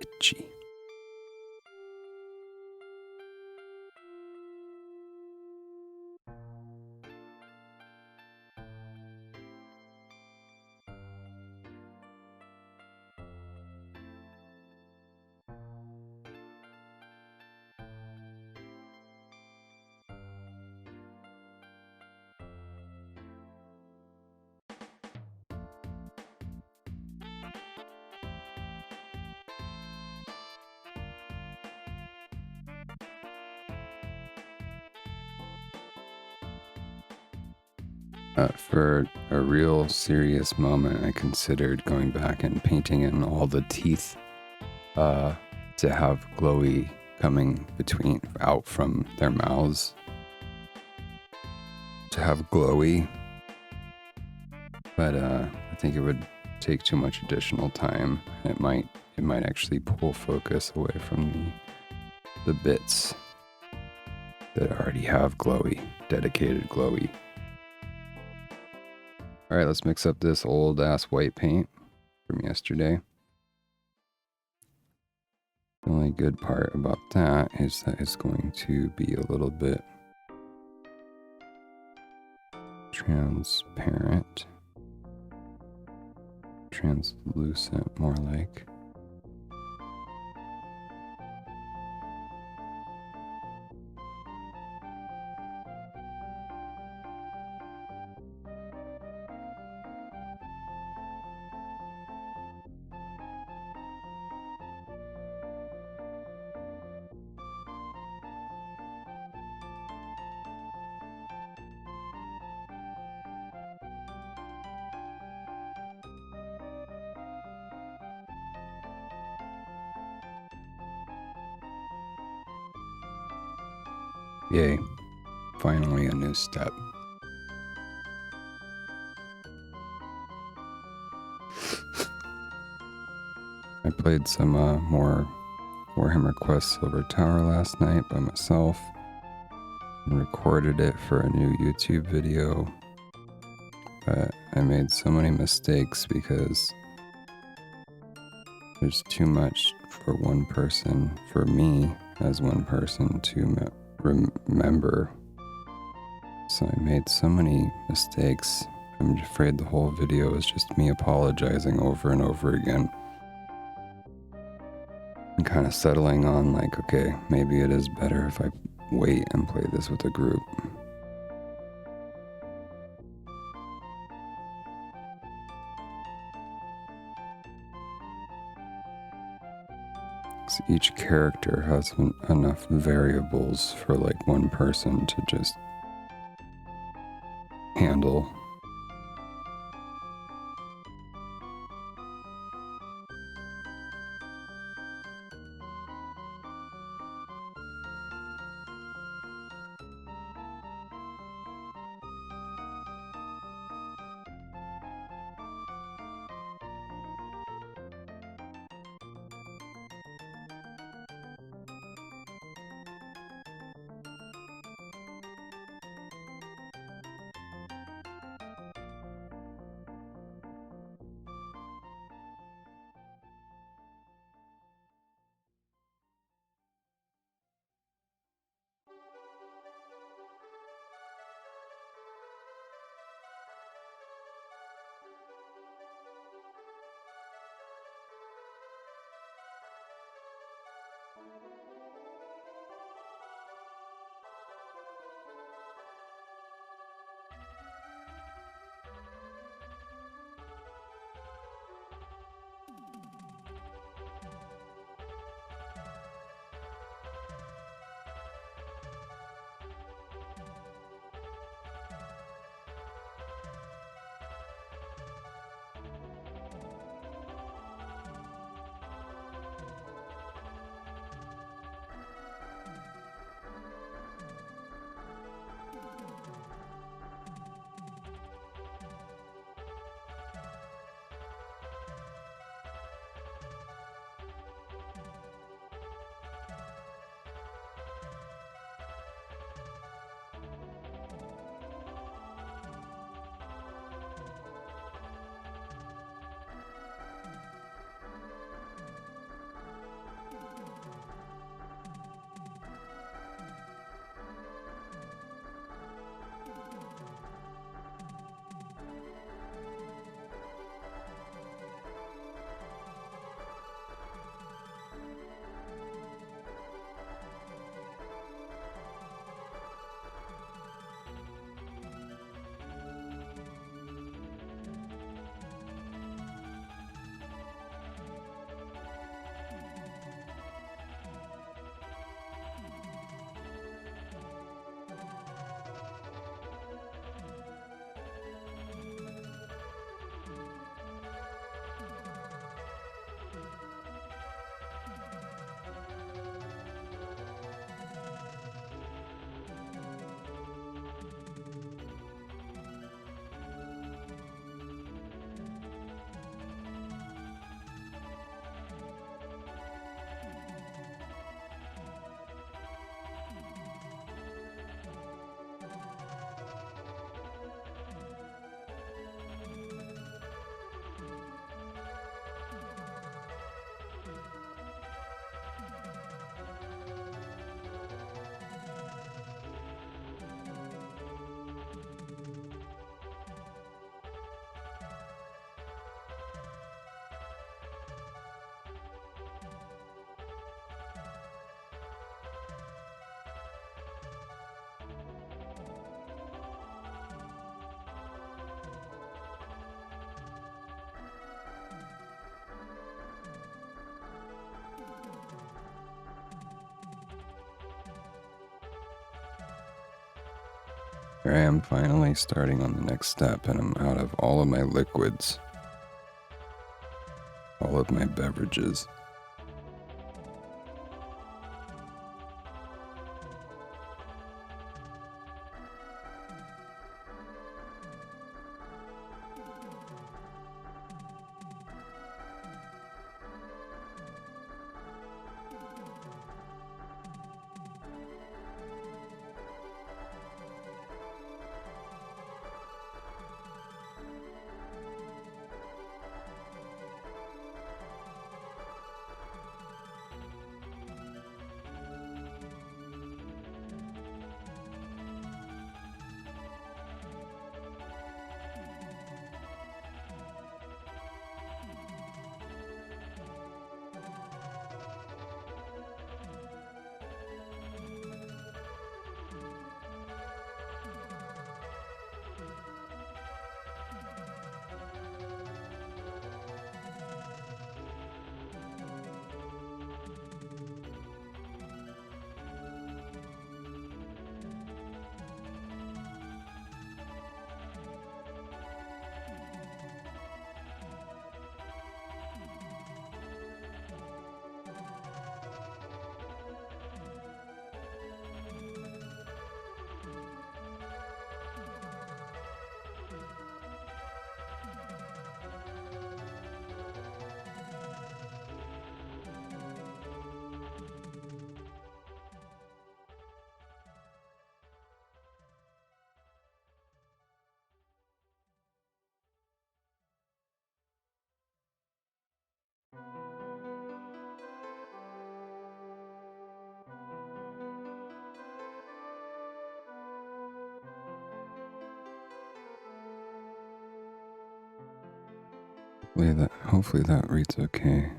S1: Itchy. For a real serious moment, I considered going back and painting in all the teeth to have glowy coming out from their mouths. To have glowy. But I think it would take too much additional time. It might actually pull focus away from the bits that already have glowy, dedicated glowy. All right, let's mix up this old ass white paint from yesterday. The only good part about that is that it's going to be a little bit transparent, translucent more like. Yay, finally a new step. I played some more Warhammer Quest Silver Tower last night by myself and recorded it for a new YouTube video, but I made so many mistakes because there's too much for one person, for me as one person to remember. So I made so many mistakes. I'm afraid the whole video is just me apologizing over and over again. And kind of settling on like, okay, maybe it is better if I wait and play this with a group. tasks. Each character has enough variables for like one person to just handle. Here I am finally starting on the next step, and I'm out of all of my liquids, all of my beverages. Hopefully that reads okay.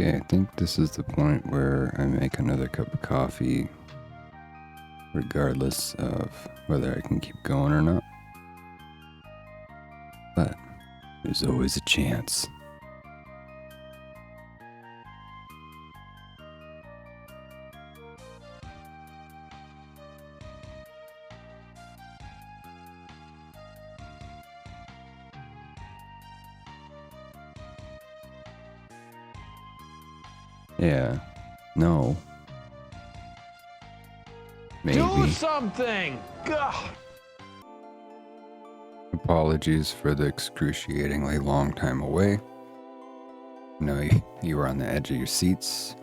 S1: Okay, I think this is the point where I make another cup of coffee, regardless of whether I can keep going or not. But there's always a chance. Yeah. No. Maybe.
S3: Do something! Gah!
S1: Apologies for the excruciatingly long time away. I know you were on the edge of your seats.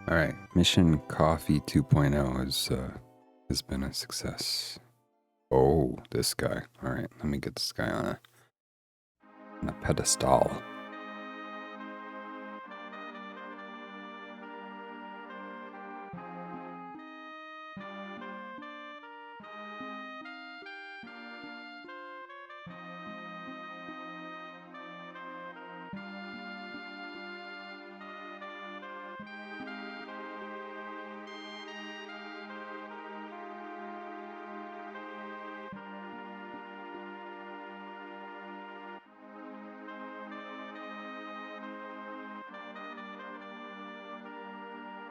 S1: All right, Mission Coffee 2.0 has been a success. Oh, this guy. All right, let me get this guy on a pedestal.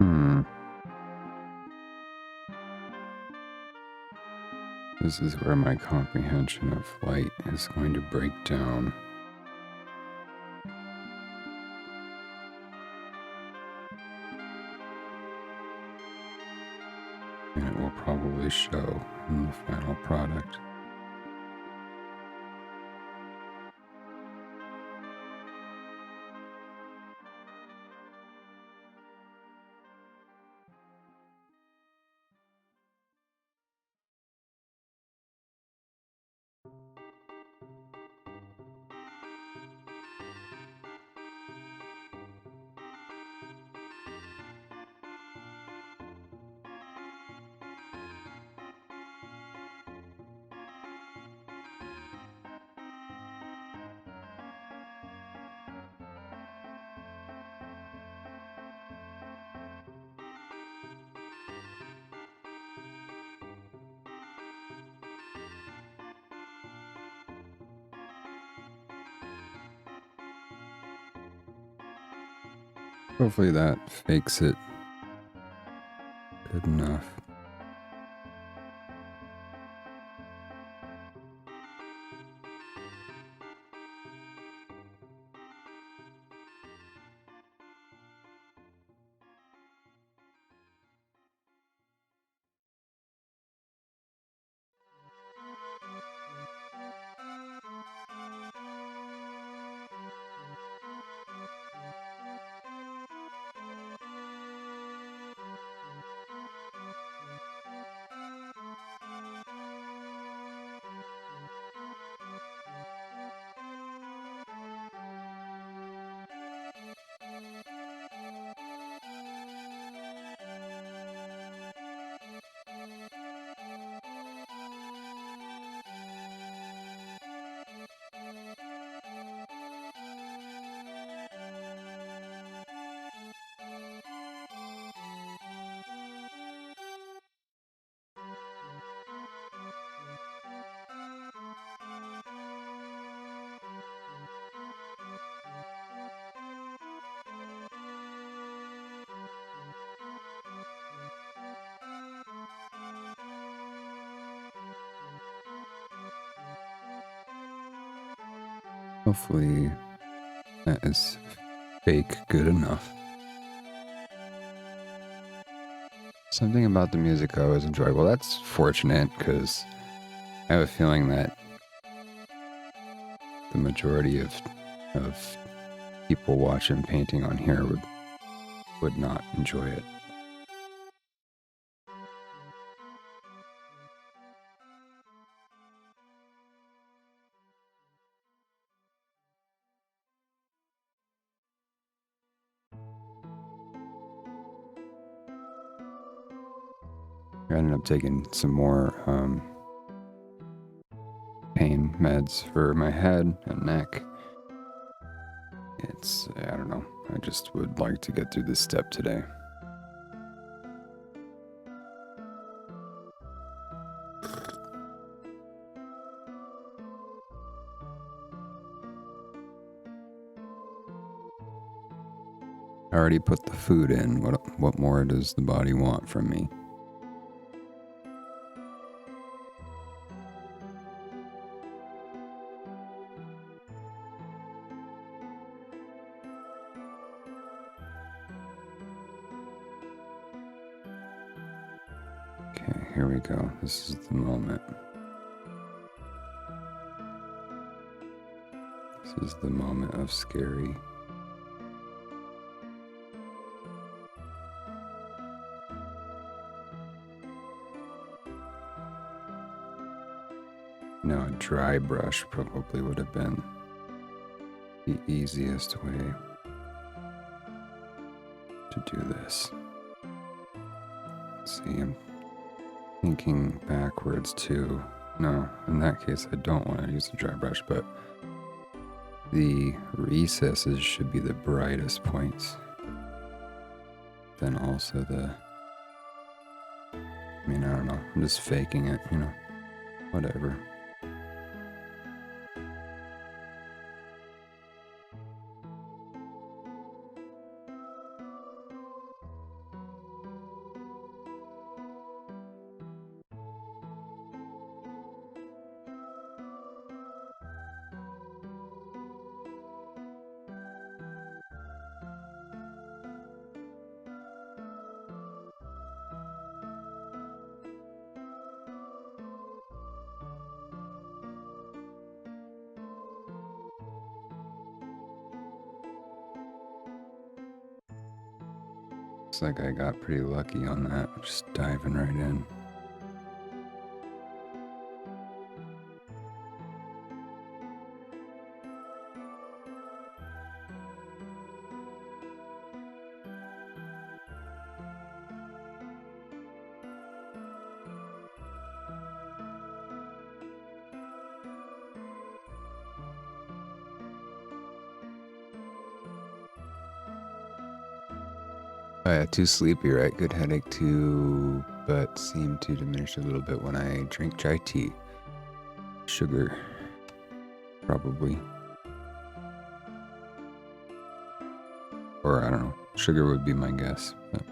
S1: Hmm. This is where my comprehension of light is going to break down. And it will probably show in the final product. Hopefully that fakes it good enough. Hopefully that is fake good enough. Something about the music I always enjoy. Well, that's fortunate because I have a feeling that the majority of people watching painting on here would not enjoy it. I ended up taking some more pain meds for my head and neck. I don't know. I just would like to get through this step today. I already put the food in. What more does the body want from me? Okay, here we go. This is the moment. This is the moment of scary. No, a dry brush probably would have been the easiest way to do this. Let's see, I'm thinking backwards too. No, in that case, I don't want to use the dry brush, but the recesses should be the brightest points. Then also I don't know. I'm just faking it, whatever. Looks like I got pretty lucky on that. Just diving right in. Oh yeah, too sleepy, right? Good headache too, but seemed to diminish a little bit when I drink chai tea. Sugar, probably. Or I don't know. Sugar would be my guess. But.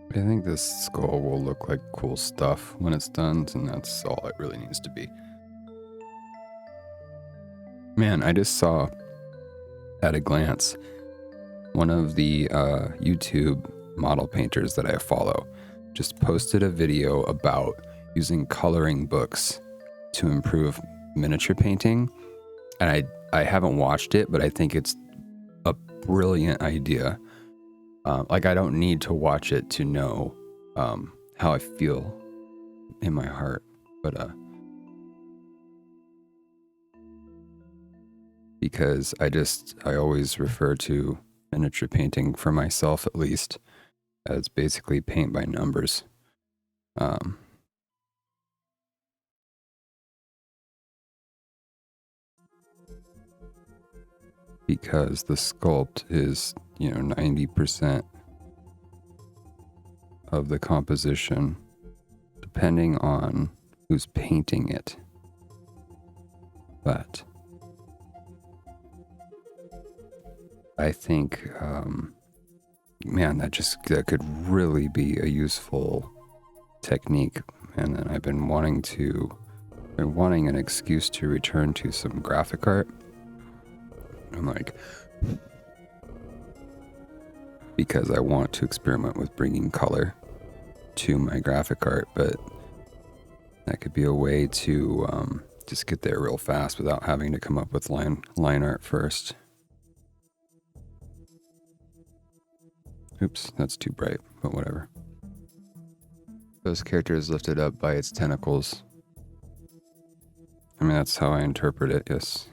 S1: I think this skull will look like cool stuff when it's done, and that's all it really needs to be. Man, I just saw at a glance one of the YouTube model painters that I follow just posted a video about using coloring books to improve miniature painting. And I haven't watched it, but I think it's a brilliant idea. I don't need to watch it to know how I feel in my heart, but because I always refer to miniature painting for myself, at least, as basically paint by numbers. Because the sculpt is, 90% of the composition, depending on who's painting it. But I think, man, that could really be a useful technique. And then I've been wanting an excuse to return to some graphic art. I'm like, because I want to experiment with bringing color to my graphic art, but that could be a way to just get there real fast without having to come up with line art first. Oops, that's too bright, but whatever. Those characters lifted up by its tentacles. I mean, that's how I interpret it, yes.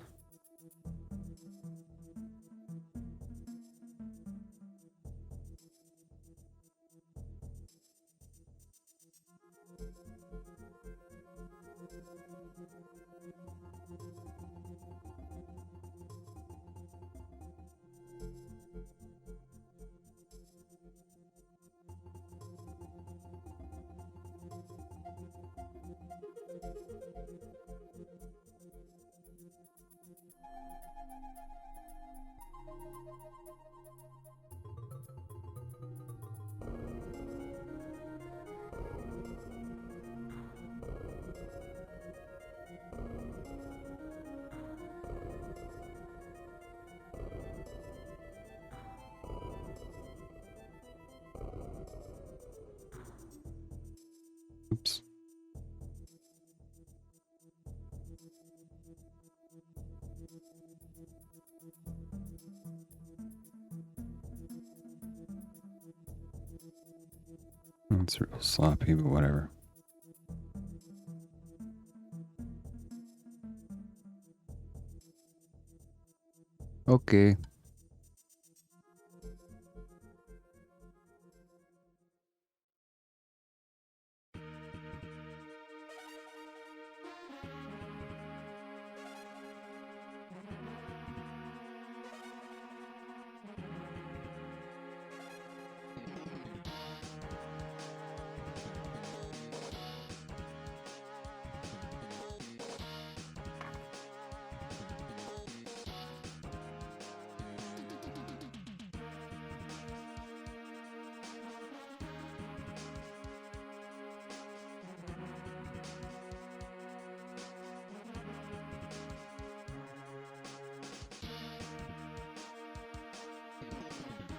S1: It's real sloppy, but whatever. Okay.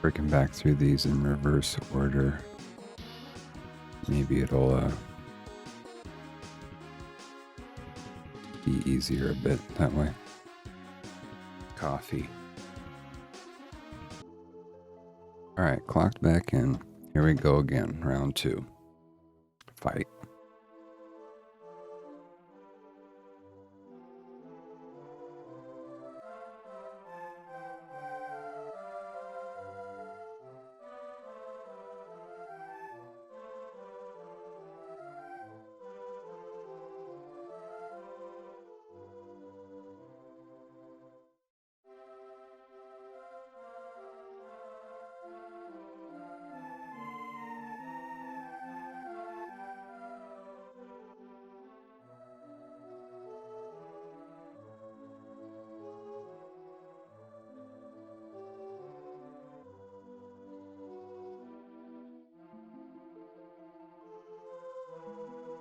S1: Working back through these in reverse order. Maybe it'll be easier a bit that way. Coffee. Alright, clocked back in. Here we go again, round 2. Fight.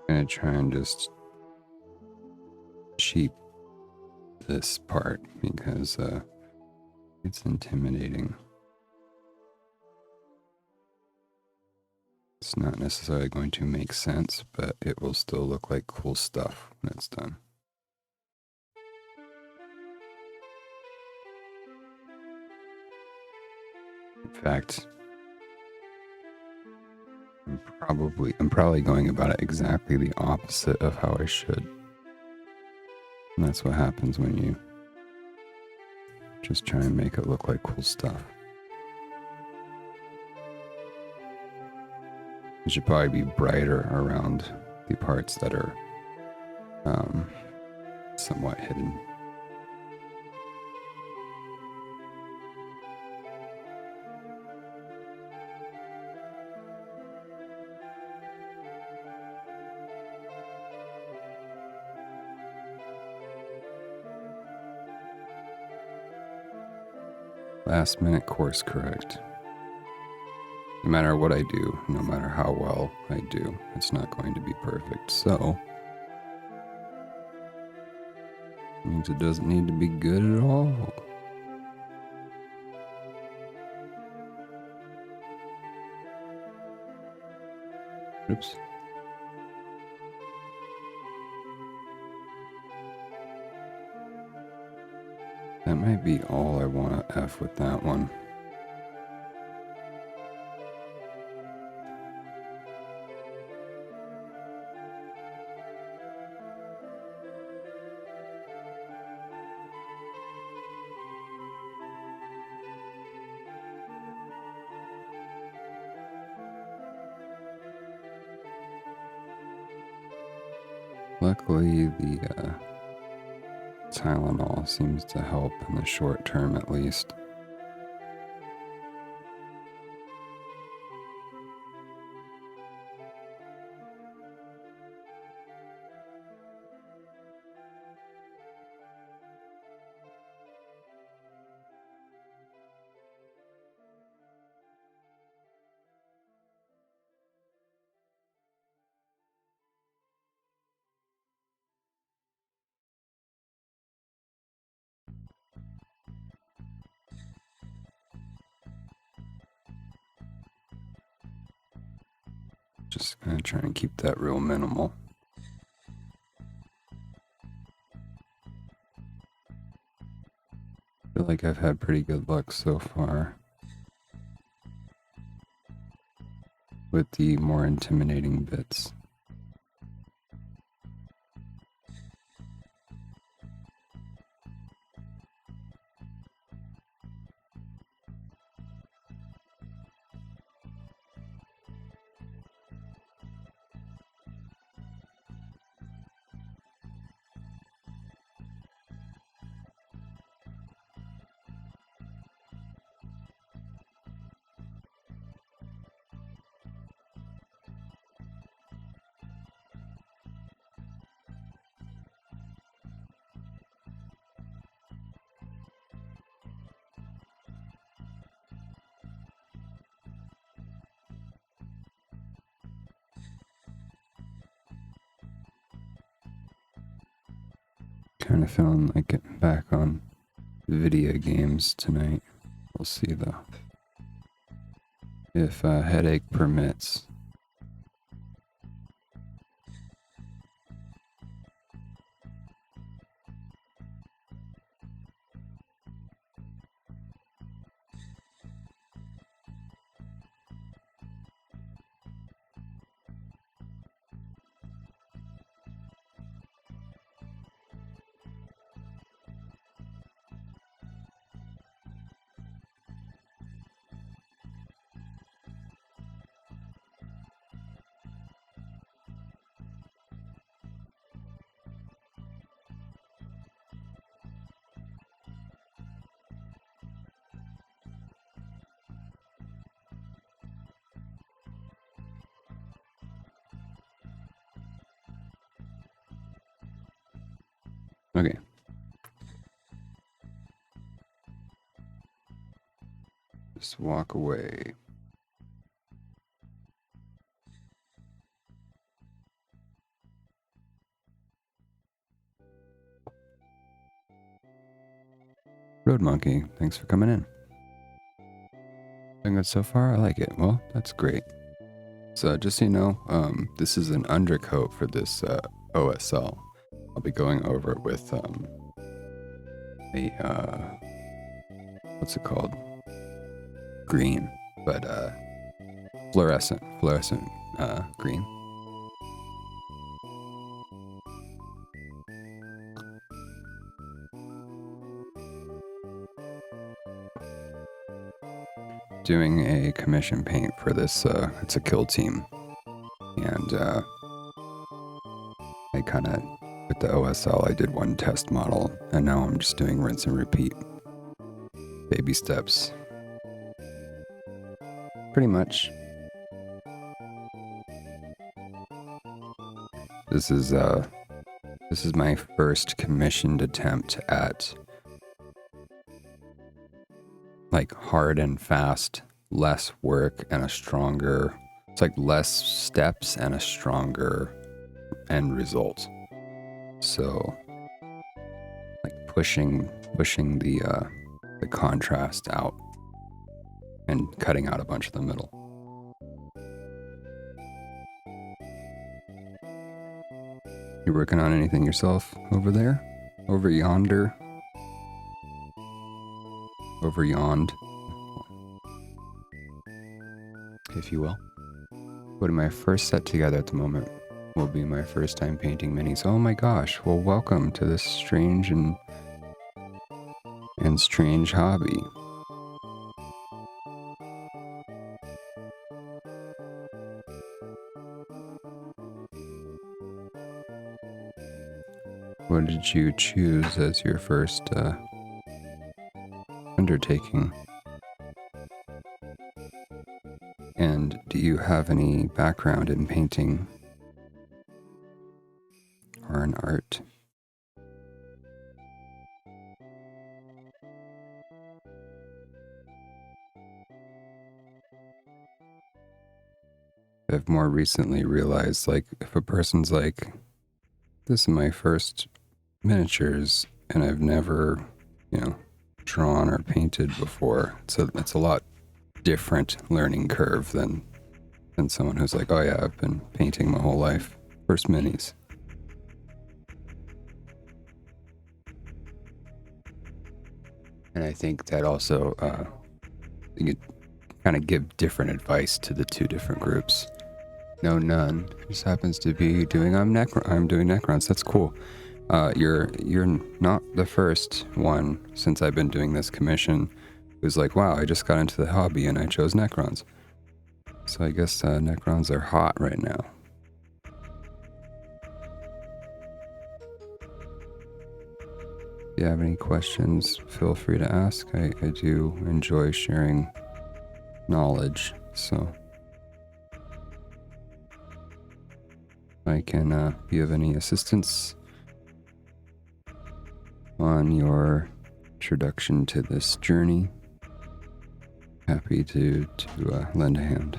S1: I'm gonna try and just cheat this part because it's intimidating. It's not necessarily going to make sense, but it will still look like cool stuff when it's done. In fact, I'm probably going about it exactly the opposite of how I should. And that's what happens when you just try and make it look like cool stuff. It should probably be brighter around the parts that are somewhat hidden. Last minute course correct. No matter what I do, no matter how well I do, it's not going to be perfect. So, means it doesn't need to be good at all. Oops. That might be all I want to F with that one. Luckily, the Tylenol seems to help in the short term at least. Just gonna try and keep that real minimal. I feel like I've had pretty good luck so far. with the more intimidating bits. Kind of feeling like getting back on video games tonight. We'll see though. If a headache permits. Okay. Just walk away. Road Monkey, thanks for coming in. Doing good so far? I like it. Well, that's great. So just so you know, this is an undercoat for this OSL. I'll be going over it with a what's it called? Green, but fluorescent green. Doing a commission paint for this. It's a kill team, and I kind of with the OSL I did one test model, and now I'm just doing rinse and repeat, baby steps, pretty much. This is my first commissioned attempt at like hard and fast, less work and a stronger, it's like less steps and a stronger end result. So like pushing the contrast out and cutting out a bunch of the middle. You working on anything yourself over there? Over yonder? Over yond, if you will. Putting my first set together at the moment will be my first time painting minis. Oh my gosh, well welcome to this strange and strange hobby. What did you choose as your first undertaking? And do you have any background in painting or in art? I've more recently realized, like, if a person's like, this is my first miniatures and I've never, drawn or painted before, it's a lot different learning curve than someone who's like, oh yeah, I've been painting my whole life. First minis. And I think that also, kind of give different advice to the two different groups. No, none. Just happens to be doing. I'm doing Necrons. That's cool. You're not the first one since I've been doing this commission who's like, wow, I just got into the hobby and I chose Necrons. So I guess Necrons are hot right now. If you have any questions, feel free to ask. I do enjoy sharing knowledge, so I can be of any assistance on your introduction to this journey. Happy to lend a hand.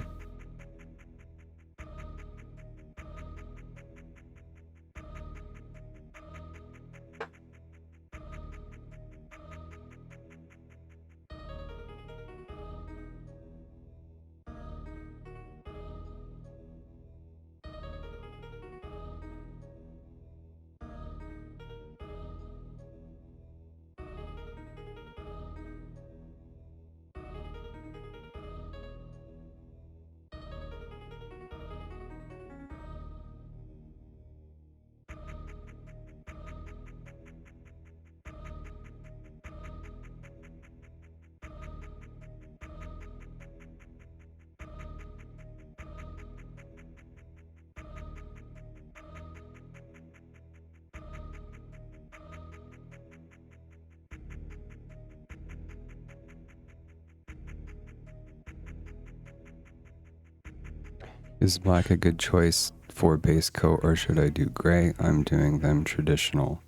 S1: Is black a good choice for base coat, or should I do gray? I'm doing them traditional.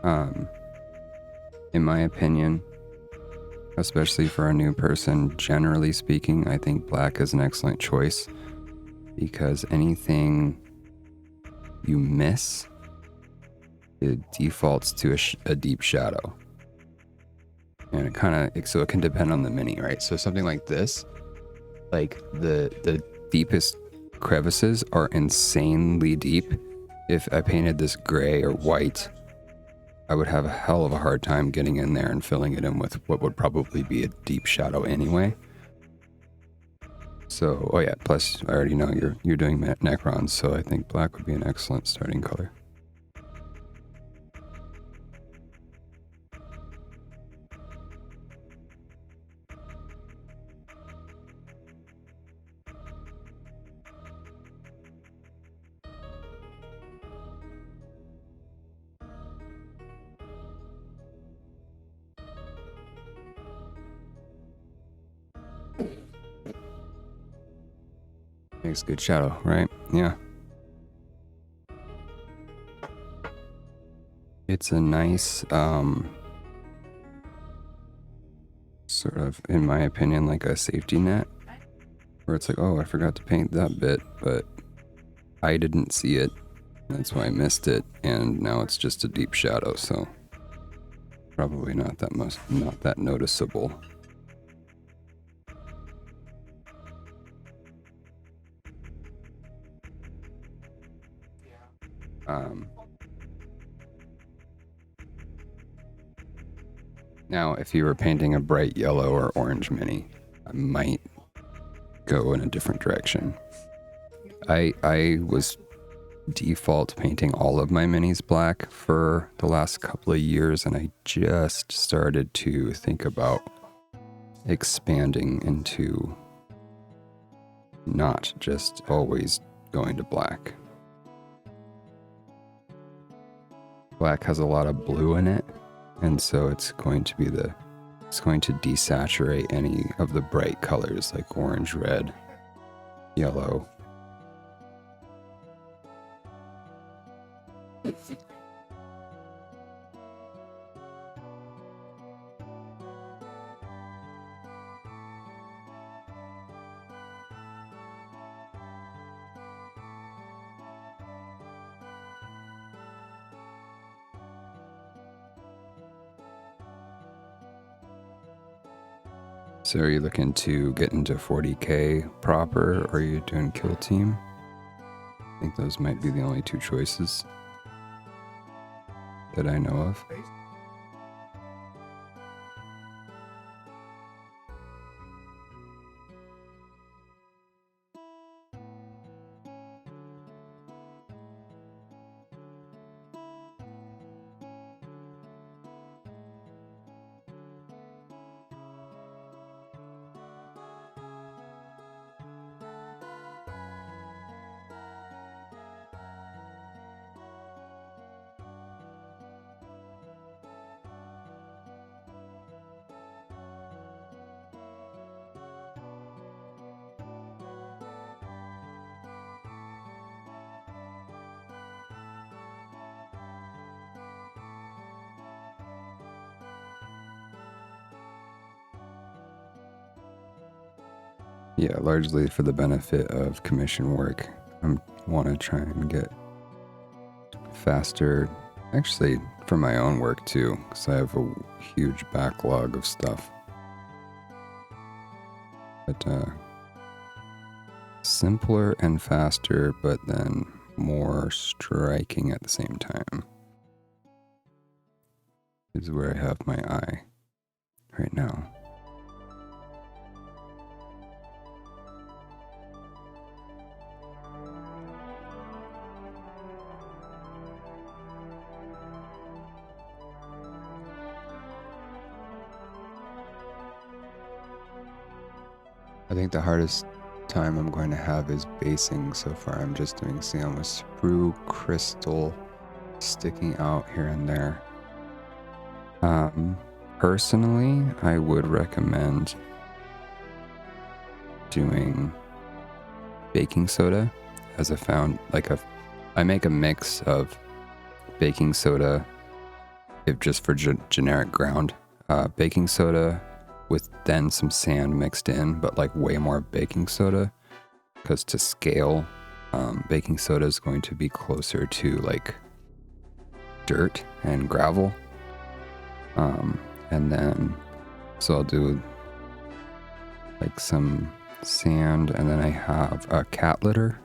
S1: In my opinion, especially for a new person, generally speaking, I think black is an excellent choice because anything you miss, it defaults to a deep shadow. And it can depend on the mini, right? So something like this, like the deepest crevices are insanely deep. If I painted this gray or white, I would have a hell of a hard time getting in there and filling it in with what would probably be a deep shadow anyway. So, oh yeah, plus I already know you're doing Necrons, so I think black would be an excellent starting color. Makes good shadow, right? Yeah. It's a nice, sort of, in my opinion, like a safety net. Where it's like, oh, I forgot to paint that bit, but I didn't see it. That's why I missed it, and now it's just a deep shadow, so probably not that noticeable. Now, if you were painting a bright yellow or orange mini, I might go in a different direction. I was default painting all of my minis black for the last couple of years, and I just started to think about expanding into not just always going to black. Black has a lot of blue in it, and so it's going to desaturate any of the bright colors like orange, red, yellow. So are you looking to get into 40k proper, or are you doing kill team? I think those might be the only two choices that I know of. Yeah, largely for the benefit of commission work. I want to try and get faster. Actually, for my own work too, because I have a huge backlog of stuff. But simpler and faster, but then more striking at the same time is where I have my eye right now. I think the hardest time I'm going to have is basing. So far I'm just doing sand with sprue crystal sticking out here and there. Personally, I would recommend doing baking soda as I make a mix of baking soda just for generic ground, baking soda with then some sand mixed in, but like way more baking soda, because to scale, baking soda is going to be closer to like dirt and gravel. And then, so I'll do like some sand, and then I have a cat litter,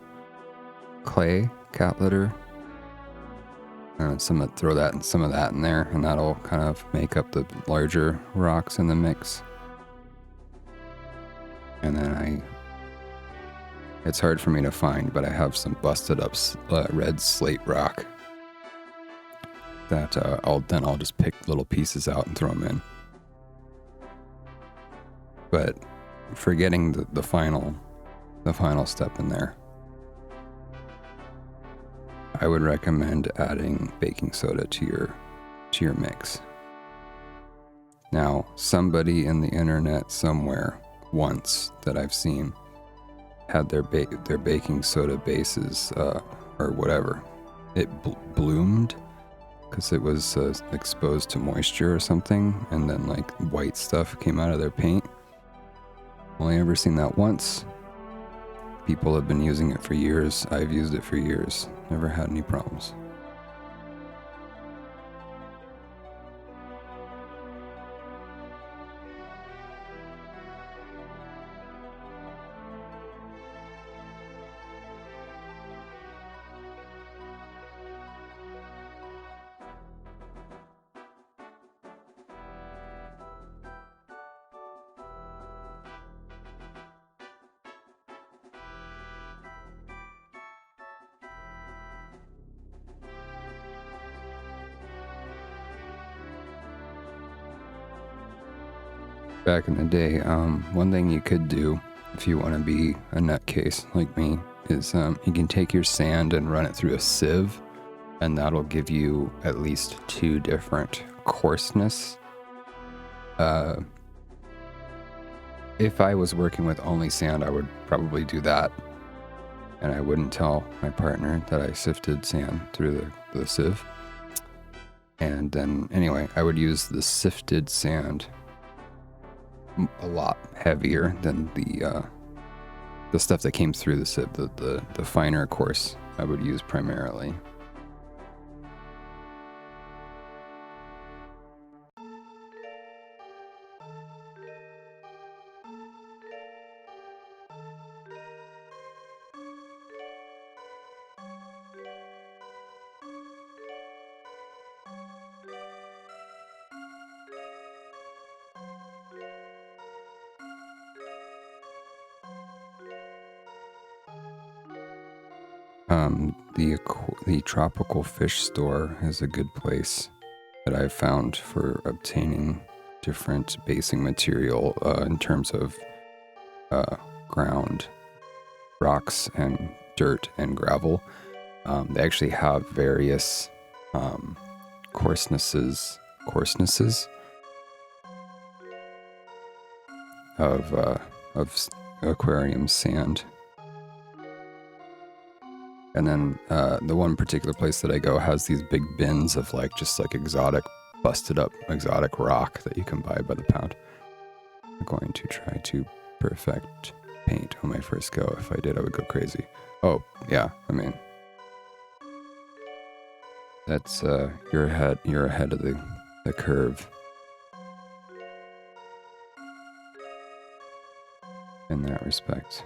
S1: clay cat litter. And throw some of that in there, and that'll kind of make up the larger rocks in the mix. And then it's hard for me to find, but I have some busted up red slate rock that I'll just pick little pieces out and throw them in. But forgetting the final step in there, I would recommend adding baking soda to your mix. Now, somebody in the internet somewhere once that I've seen had their baking soda bases or whatever, it bloomed because it was exposed to moisture or something, and then like white stuff came out of their paint. Only ever seen that once. People have been using it for years. I've used it for years. Never had any problems. Back in the day, one thing you could do if you want to be a nutcase like me is you can take your sand and run it through a sieve, and that'll give you at least 2 different coarseness. If I was working with only sand, I would probably do that, and I wouldn't tell my partner that I sifted sand through the sieve. And then anyway, I would use the sifted sand a lot heavier than the stuff that came through the sieve. The finer coarse I would use primarily. The tropical fish store is a good place that I've found for obtaining different basing material in terms of ground, rocks, and dirt and gravel. They actually have various coarsenesses of aquarium sand. And then the one particular place that I go has these big bins of just exotic, busted up exotic rock that you can buy by the pound. I'm going to try to perfect paint on my first go. If I did, I would go crazy. Oh, yeah, I mean, that's, you're ahead of the curve in that respect.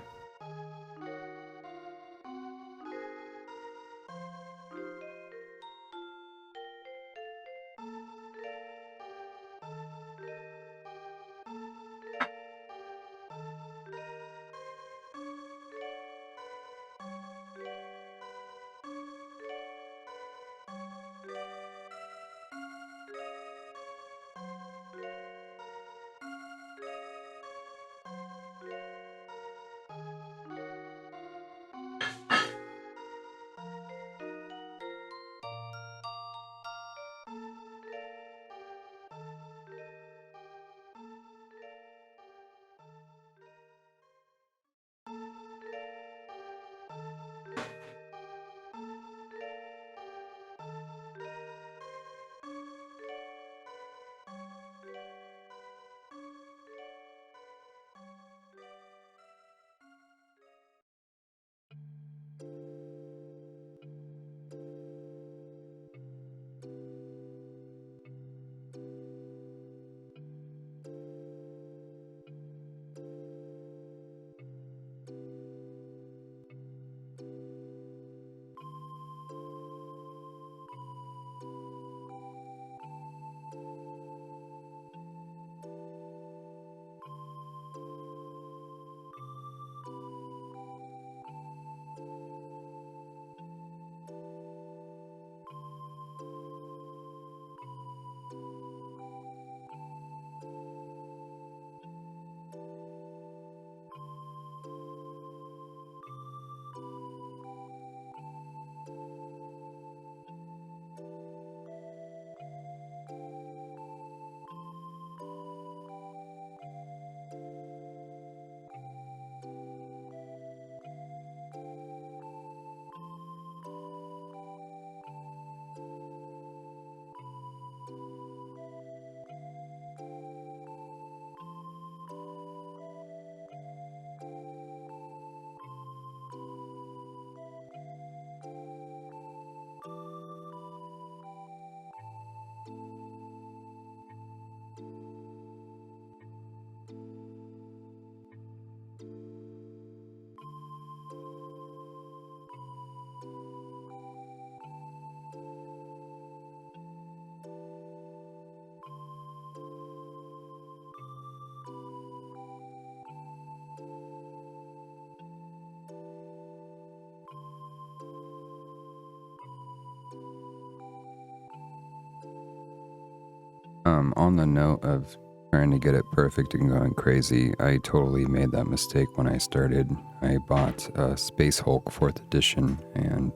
S1: On the note of trying to get it perfect and going crazy, I totally made that mistake when I started. I bought Space Hulk 4th edition and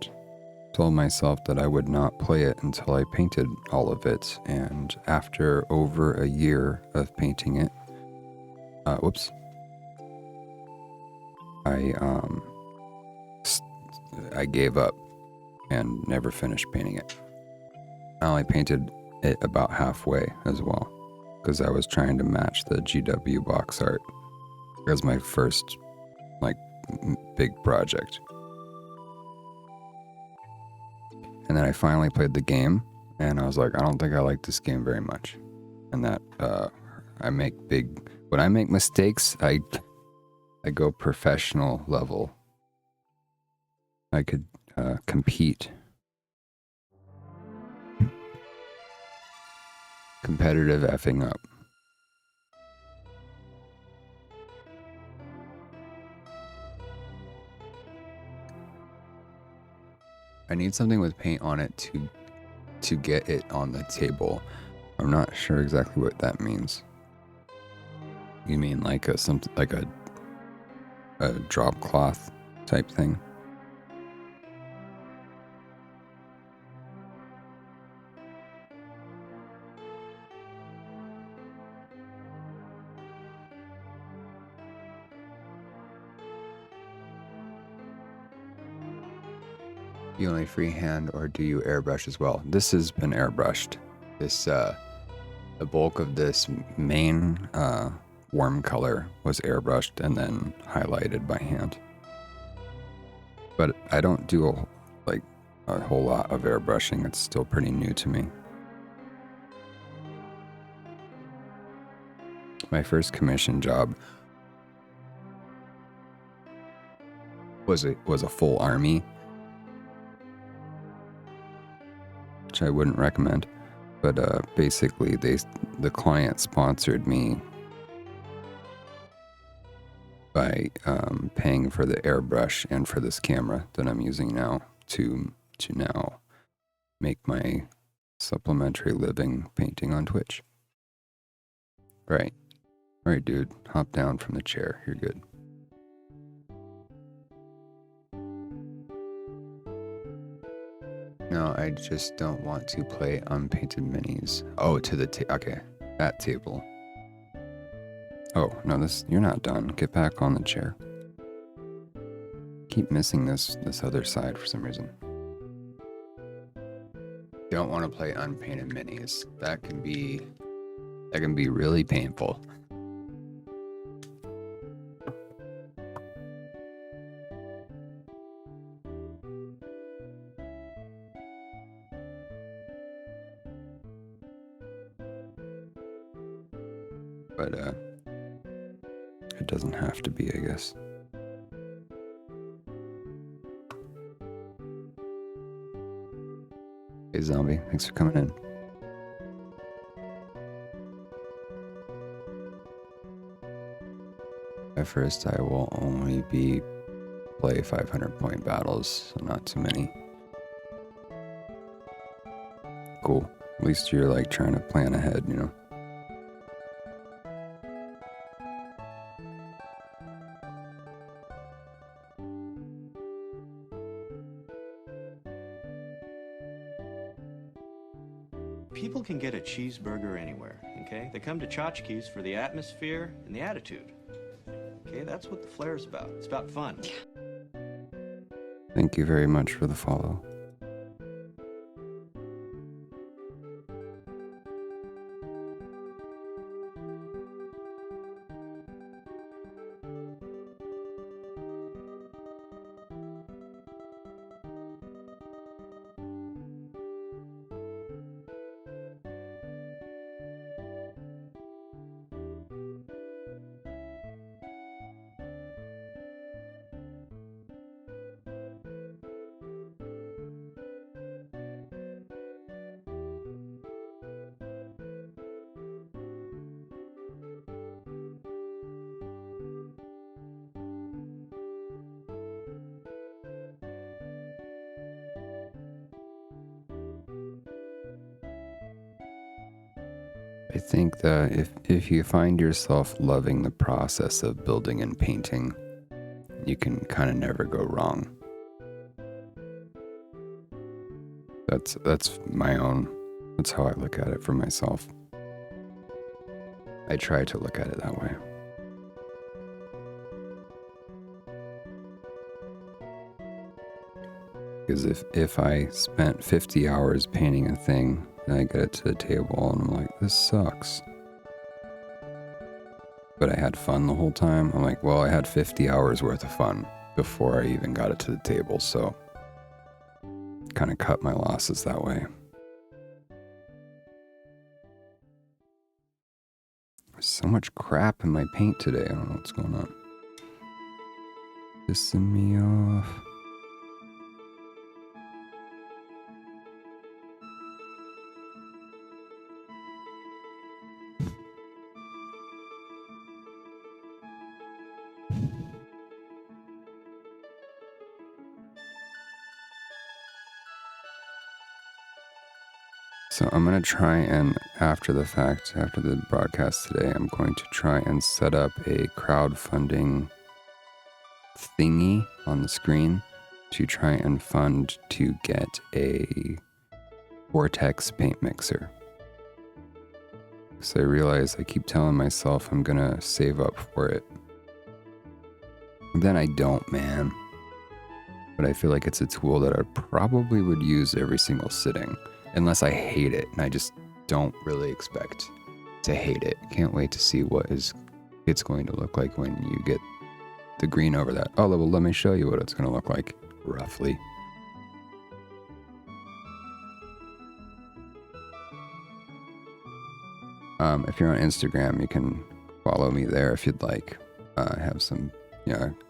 S1: told myself that I would not play it until I painted all of it. And after over a year of painting it, I gave up and never finished painting it. I only painted it about halfway as well, because I was trying to match the GW box art. It was my first, big project. And then I finally played the game, and I was like, I don't think I like this game very much. And that, when I make mistakes, I go professional level. I could compete. Competitive effing up. I need something with paint on it to get it on the table. I'm not sure exactly what that means. You mean like a drop cloth type thing? You only freehand, or do you airbrush as well? This has been airbrushed. The bulk of this main warm color was airbrushed and then highlighted by hand. But I don't do a whole lot of airbrushing. It's still pretty new to me. My first commission job was a full army, which I wouldn't recommend. But basically, the client sponsored me by paying for the airbrush and for this camera that I'm using now to now make my supplementary living painting on Twitch. Right. All right, dude. Hop down from the chair. You're good. No, I just don't want to play unpainted minis. Oh, to the okay, that table. Oh, no, you're not done. Get back on the chair. Keep missing this other side for some reason. Don't want to play unpainted minis. That can be really painful. But it doesn't have to be, I guess. Hey, Zombie, thanks for coming in. At first, I will only play 500-point battles, so not too many. Cool. At least you're like trying to plan ahead, you know?
S2: People can get a cheeseburger anywhere, okay? They come to tchotchkes for the atmosphere and the attitude. Okay, that's what the flair's about. It's about fun.
S1: Thank you very much for the follow. I think that if you find yourself loving the process of building and painting, you can kind of never go wrong. That's how I look at it for myself. I try to look at it that way. Because if I spent 50 hours painting a thing, and I get it to the table and I'm like, this sucks. But I had fun the whole time. I'm like, well, I had 50 hours worth of fun before I even got it to the table. So kind of cut my losses that way. There's so much crap in my paint today. I don't know what's going on. Pissing me off. So I'm going to try and, after the broadcast today, I'm going to try and set up a crowdfunding thingy on the screen to try and fund to get a Vortex paint mixer. So I realize I keep telling myself I'm going to save up for it. And then I don't, man. But I feel like it's a tool that I probably would use every single sitting. Unless I hate it, and I just don't really expect to hate it. Can't wait to see what is it's going to look like when you get the green over that. Oh, well, let me show you what it's going to look like, roughly. If you're on Instagram, you can follow me there if you'd like. I have some,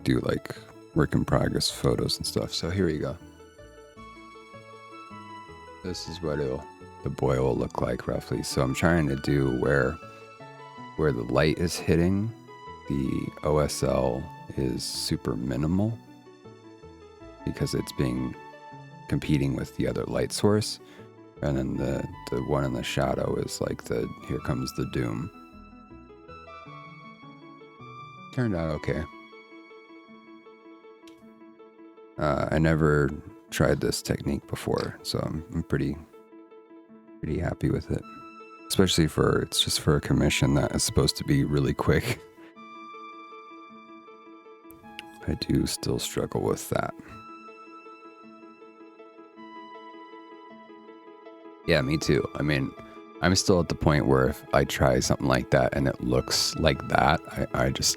S1: do like work in progress photos and stuff. So here we go. This is what the boil will look like roughly. So I'm trying to do where the light is hitting, the OSL is super minimal because it's competing with the other light source. And then the one in the shadow is like here comes the doom. Turned out okay. I never tried this technique before, so I'm pretty happy with it. Especially it's just for a commission that is supposed to be really quick. I do still struggle with that. Yeah, me too. I mean, I'm still at the point where if I try something like that and it looks like that, I just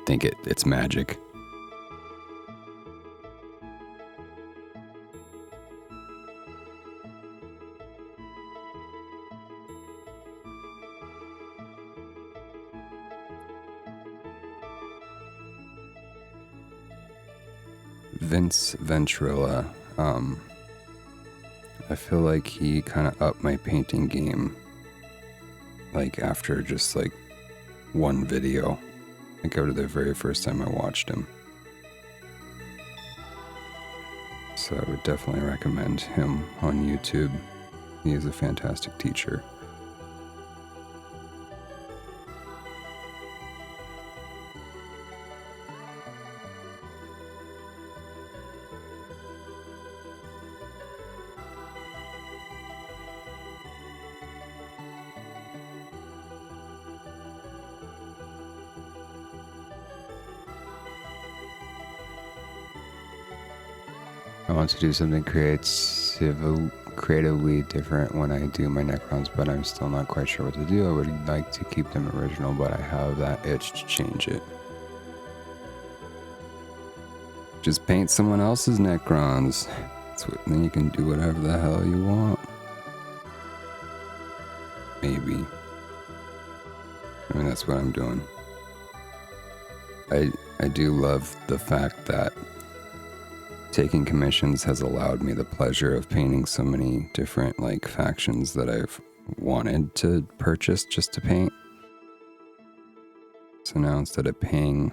S1: think it's magic. Vince Venturella, I feel like he kind of upped my painting game, like after just like one video. I think after the very first time I watched him. So I would definitely recommend him on YouTube. He is a fantastic teacher. I want to do something creatively different when I do my Necrons, but I'm still not quite sure what to do. I would like to keep them original, but I have that itch to change it. Just paint someone else's Necrons. Then you can do whatever the hell you want. Maybe. I mean, that's what I'm doing. I do love the fact that taking commissions has allowed me the pleasure of painting so many different like factions that I've wanted to purchase just to paint. So now instead of paying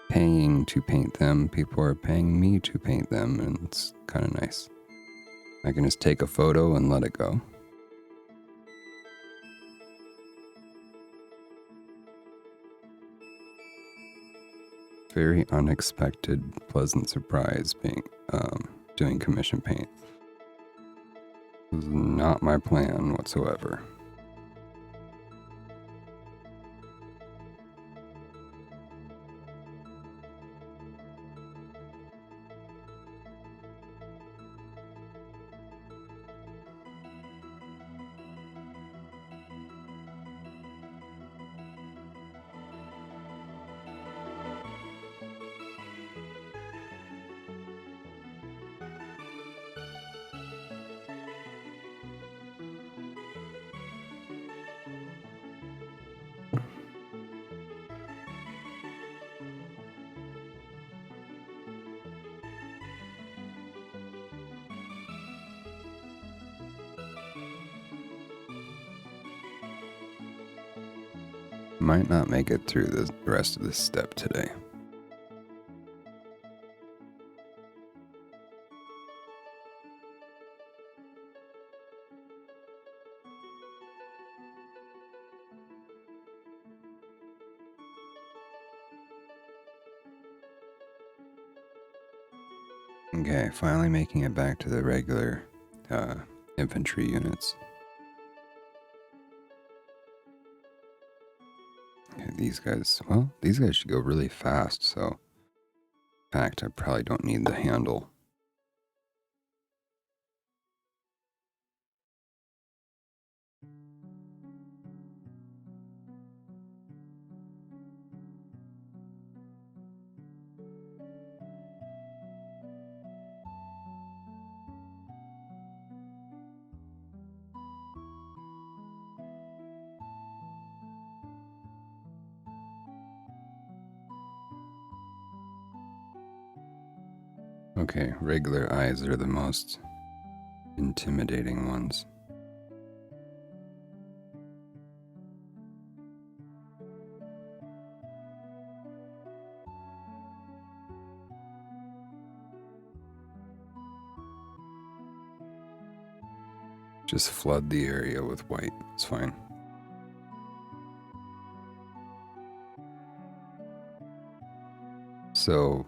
S1: to paint them, people are paying me to paint them, and it's kind of nice. I can just take a photo and let it go. Very unexpected, pleasant surprise being doing commission paint. This is not my plan whatsoever. Might not make it through the rest of this step today. Okay, finally making it back to the regular infantry units. Okay, these guys should go really fast, so in fact, I probably don't need the handle. Okay, regular eyes are the most intimidating ones. Just flood the area with white. It's fine. So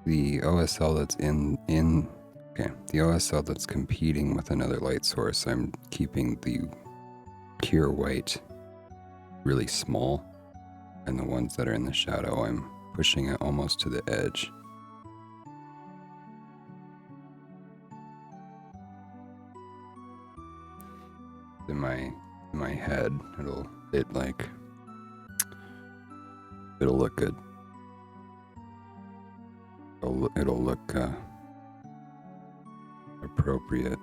S1: the OSL that's the OSL that's competing with another light source, I'm keeping the pure white really small, and the ones that are in the shadow, I'm pushing it almost to the edge. In my head, it'll look good. It'll look appropriate.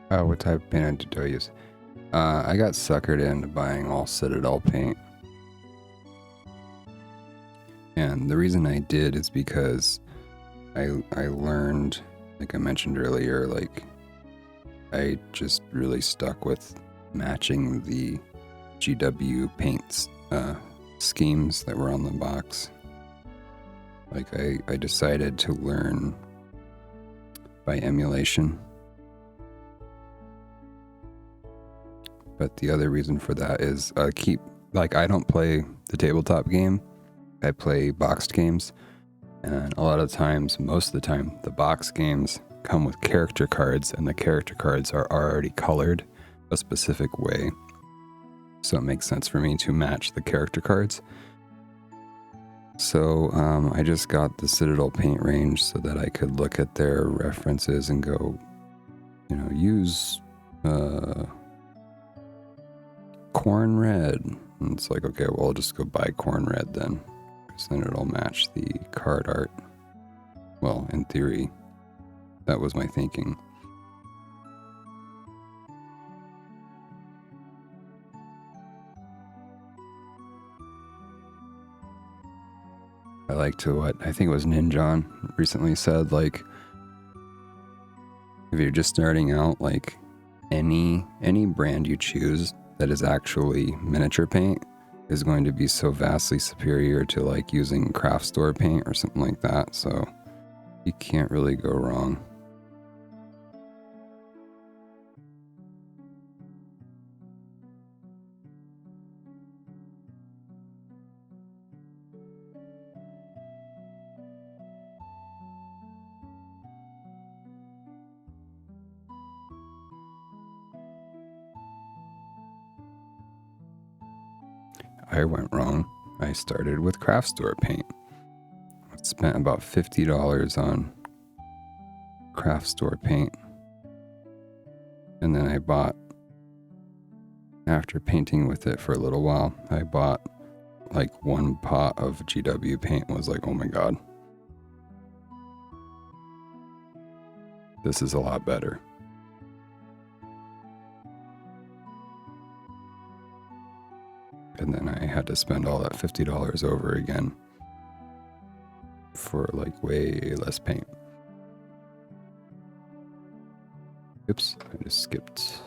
S1: What type of paint do I use? I got suckered into buying all Citadel paint. And the reason I did is because I learned, like I mentioned earlier, like I just really stuck with matching the GW paints schemes that were on the box. Like I decided to learn by emulation. But the other reason for that is I don't play the tabletop game. I play boxed games. And a lot of times, most of the time, the box games come with character cards, and the character cards are already colored a specific way. So it makes sense for me to match the character cards. So I just got the Citadel paint range so that I could look at their references and go, use corn red. And it's like, okay, well, I'll just go buy corn red then, because then it'll match the card art. Well, in theory, that was my thinking. I like to what I think it was Ninjon recently said, like, if you're just starting out, like any brand you choose that is actually miniature paint is going to be so vastly superior to like using craft store paint or something like that. So you can't really go wrong. I went wrong. I started with craft store paint. I spent about $50 on craft store paint. And then I bought, after painting with it for a little while, I bought like one pot of GW paint and was like, oh my God, this is a lot better. And then I had to spend all that $50 over again for like way less paint. Oops, I just skipped.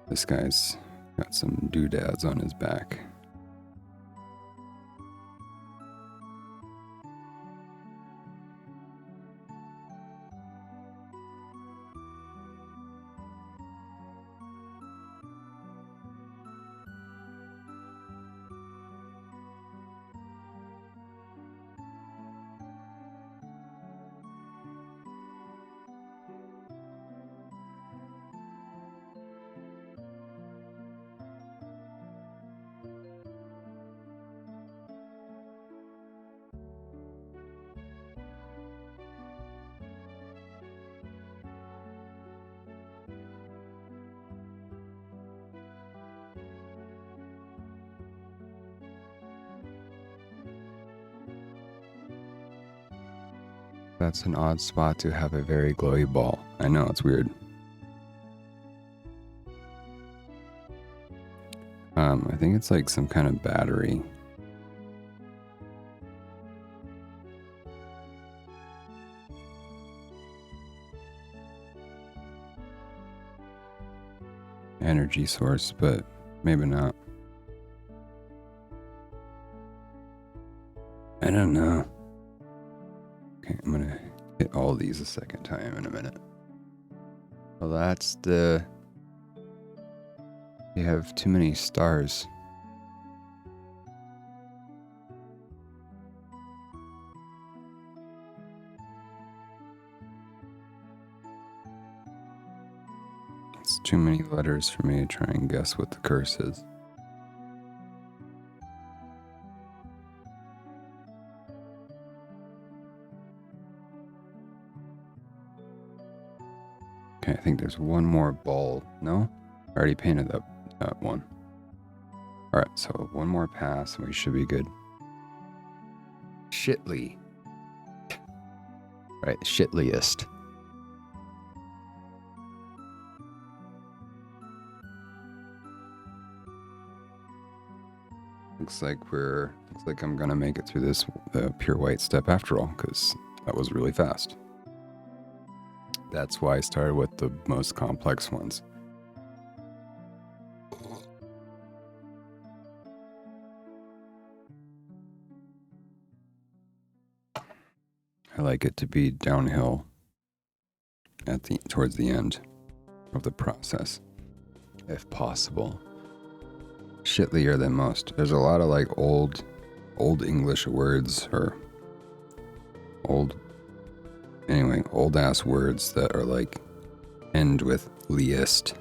S1: This guy's got some doodads on his back. That's an odd spot to have a very glowy ball. I know, it's weird. I think it's like some kind of battery. Energy source, but maybe not. I don't know. Okay, I'm gonna hit all these a second time in a minute. Well, that's the... You have too many stars. It's too many letters for me to try and guess what the curse is. Okay, I think there's one more ball. No? I already painted that one. Alright, so one more pass and we should be good. Shitly. Right, shitliest. Looks like I'm gonna make it through this pure white step after all, because that was really fast. That's why I started with the most complex ones. I like it to be downhill towards the end of the process, if possible. Shitlier than most. There's a lot of like old English words or old ass words that are like end with liest.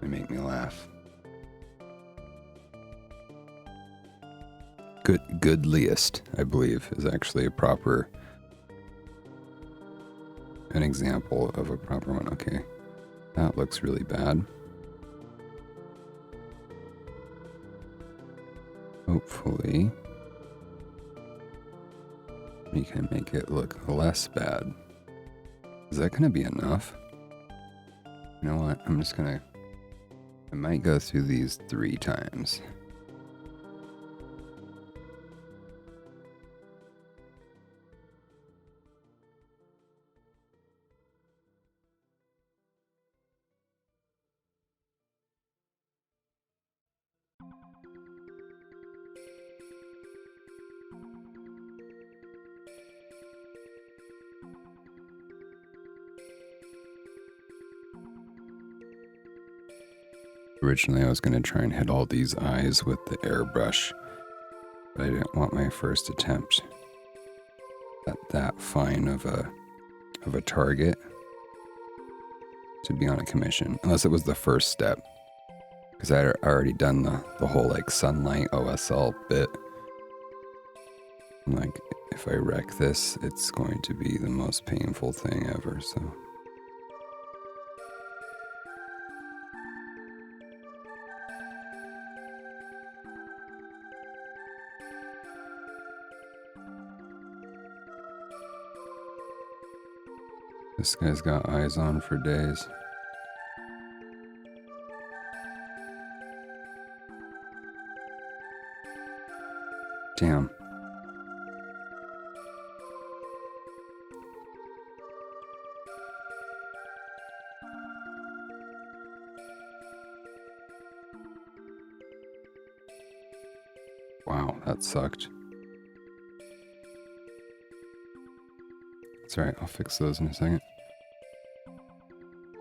S1: They make me laugh. Goodliest, I believe, is actually an example of a proper one. Okay, that looks really bad. Hopefully, we can make it look less bad. Is that gonna be enough? You know what? I might go through these 3 times. Originally, I was going to try and hit all these eyes with the airbrush, but I didn't want my first attempt at that fine of a target to be on a commission, unless it was the first step, because I had already done the whole like sunlight OSL bit. I'm like, if I wreck this, it's going to be the most painful thing ever, so... This guy's got eyes on for days. Damn. Wow, that sucked. It's alright, I'll fix those in a second.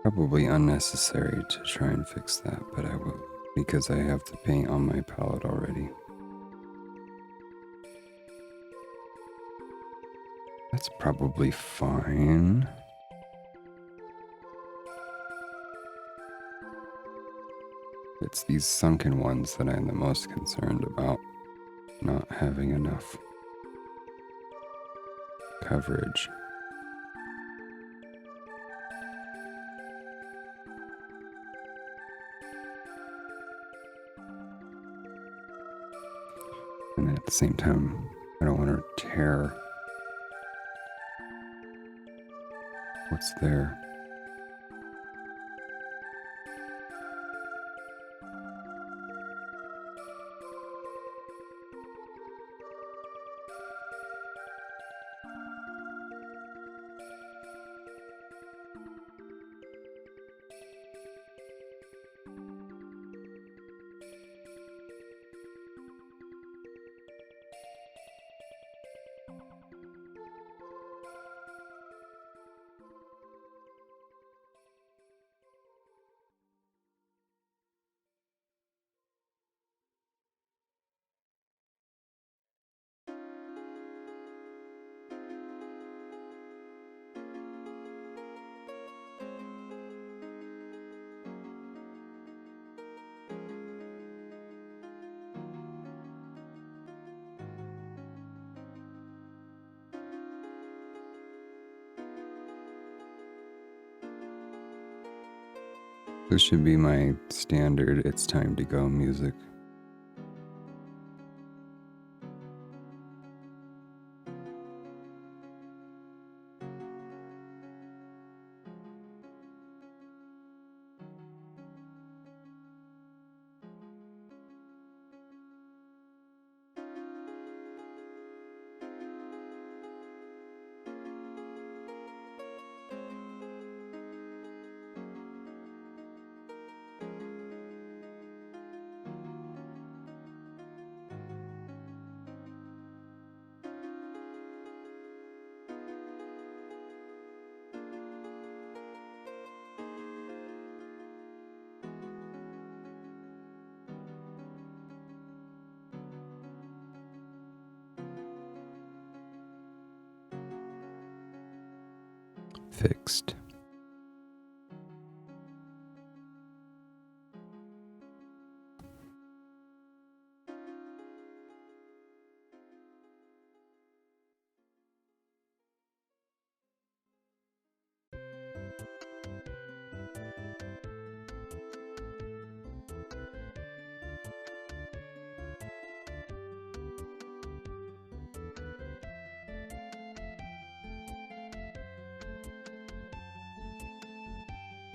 S1: Probably unnecessary to try and fix that, but I will, because I have the paint on my palette already. That's probably fine. It's these sunken ones that I'm the most concerned about not having enough coverage. And at the same time, I don't want to tear What's there? This should be my standard "it's time to go" music. Fixed.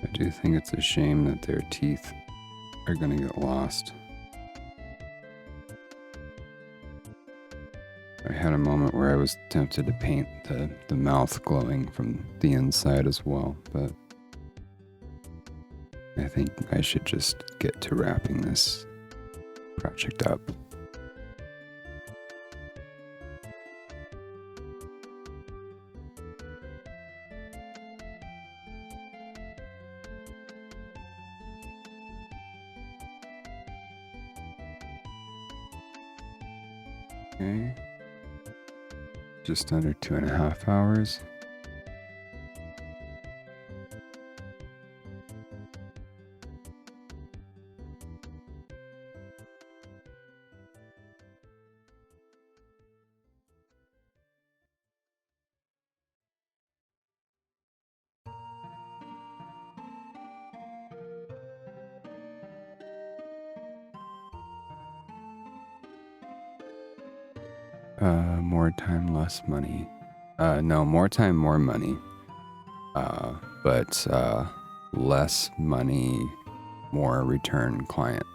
S1: I do think it's a shame that their teeth are going to get lost. I had a moment where I was tempted to paint the mouth glowing from the inside as well, but I think I should just get to wrapping this project up. Okay. Just under 2.5 hours. More time, less money. No, more time, more money. But less money, more return client.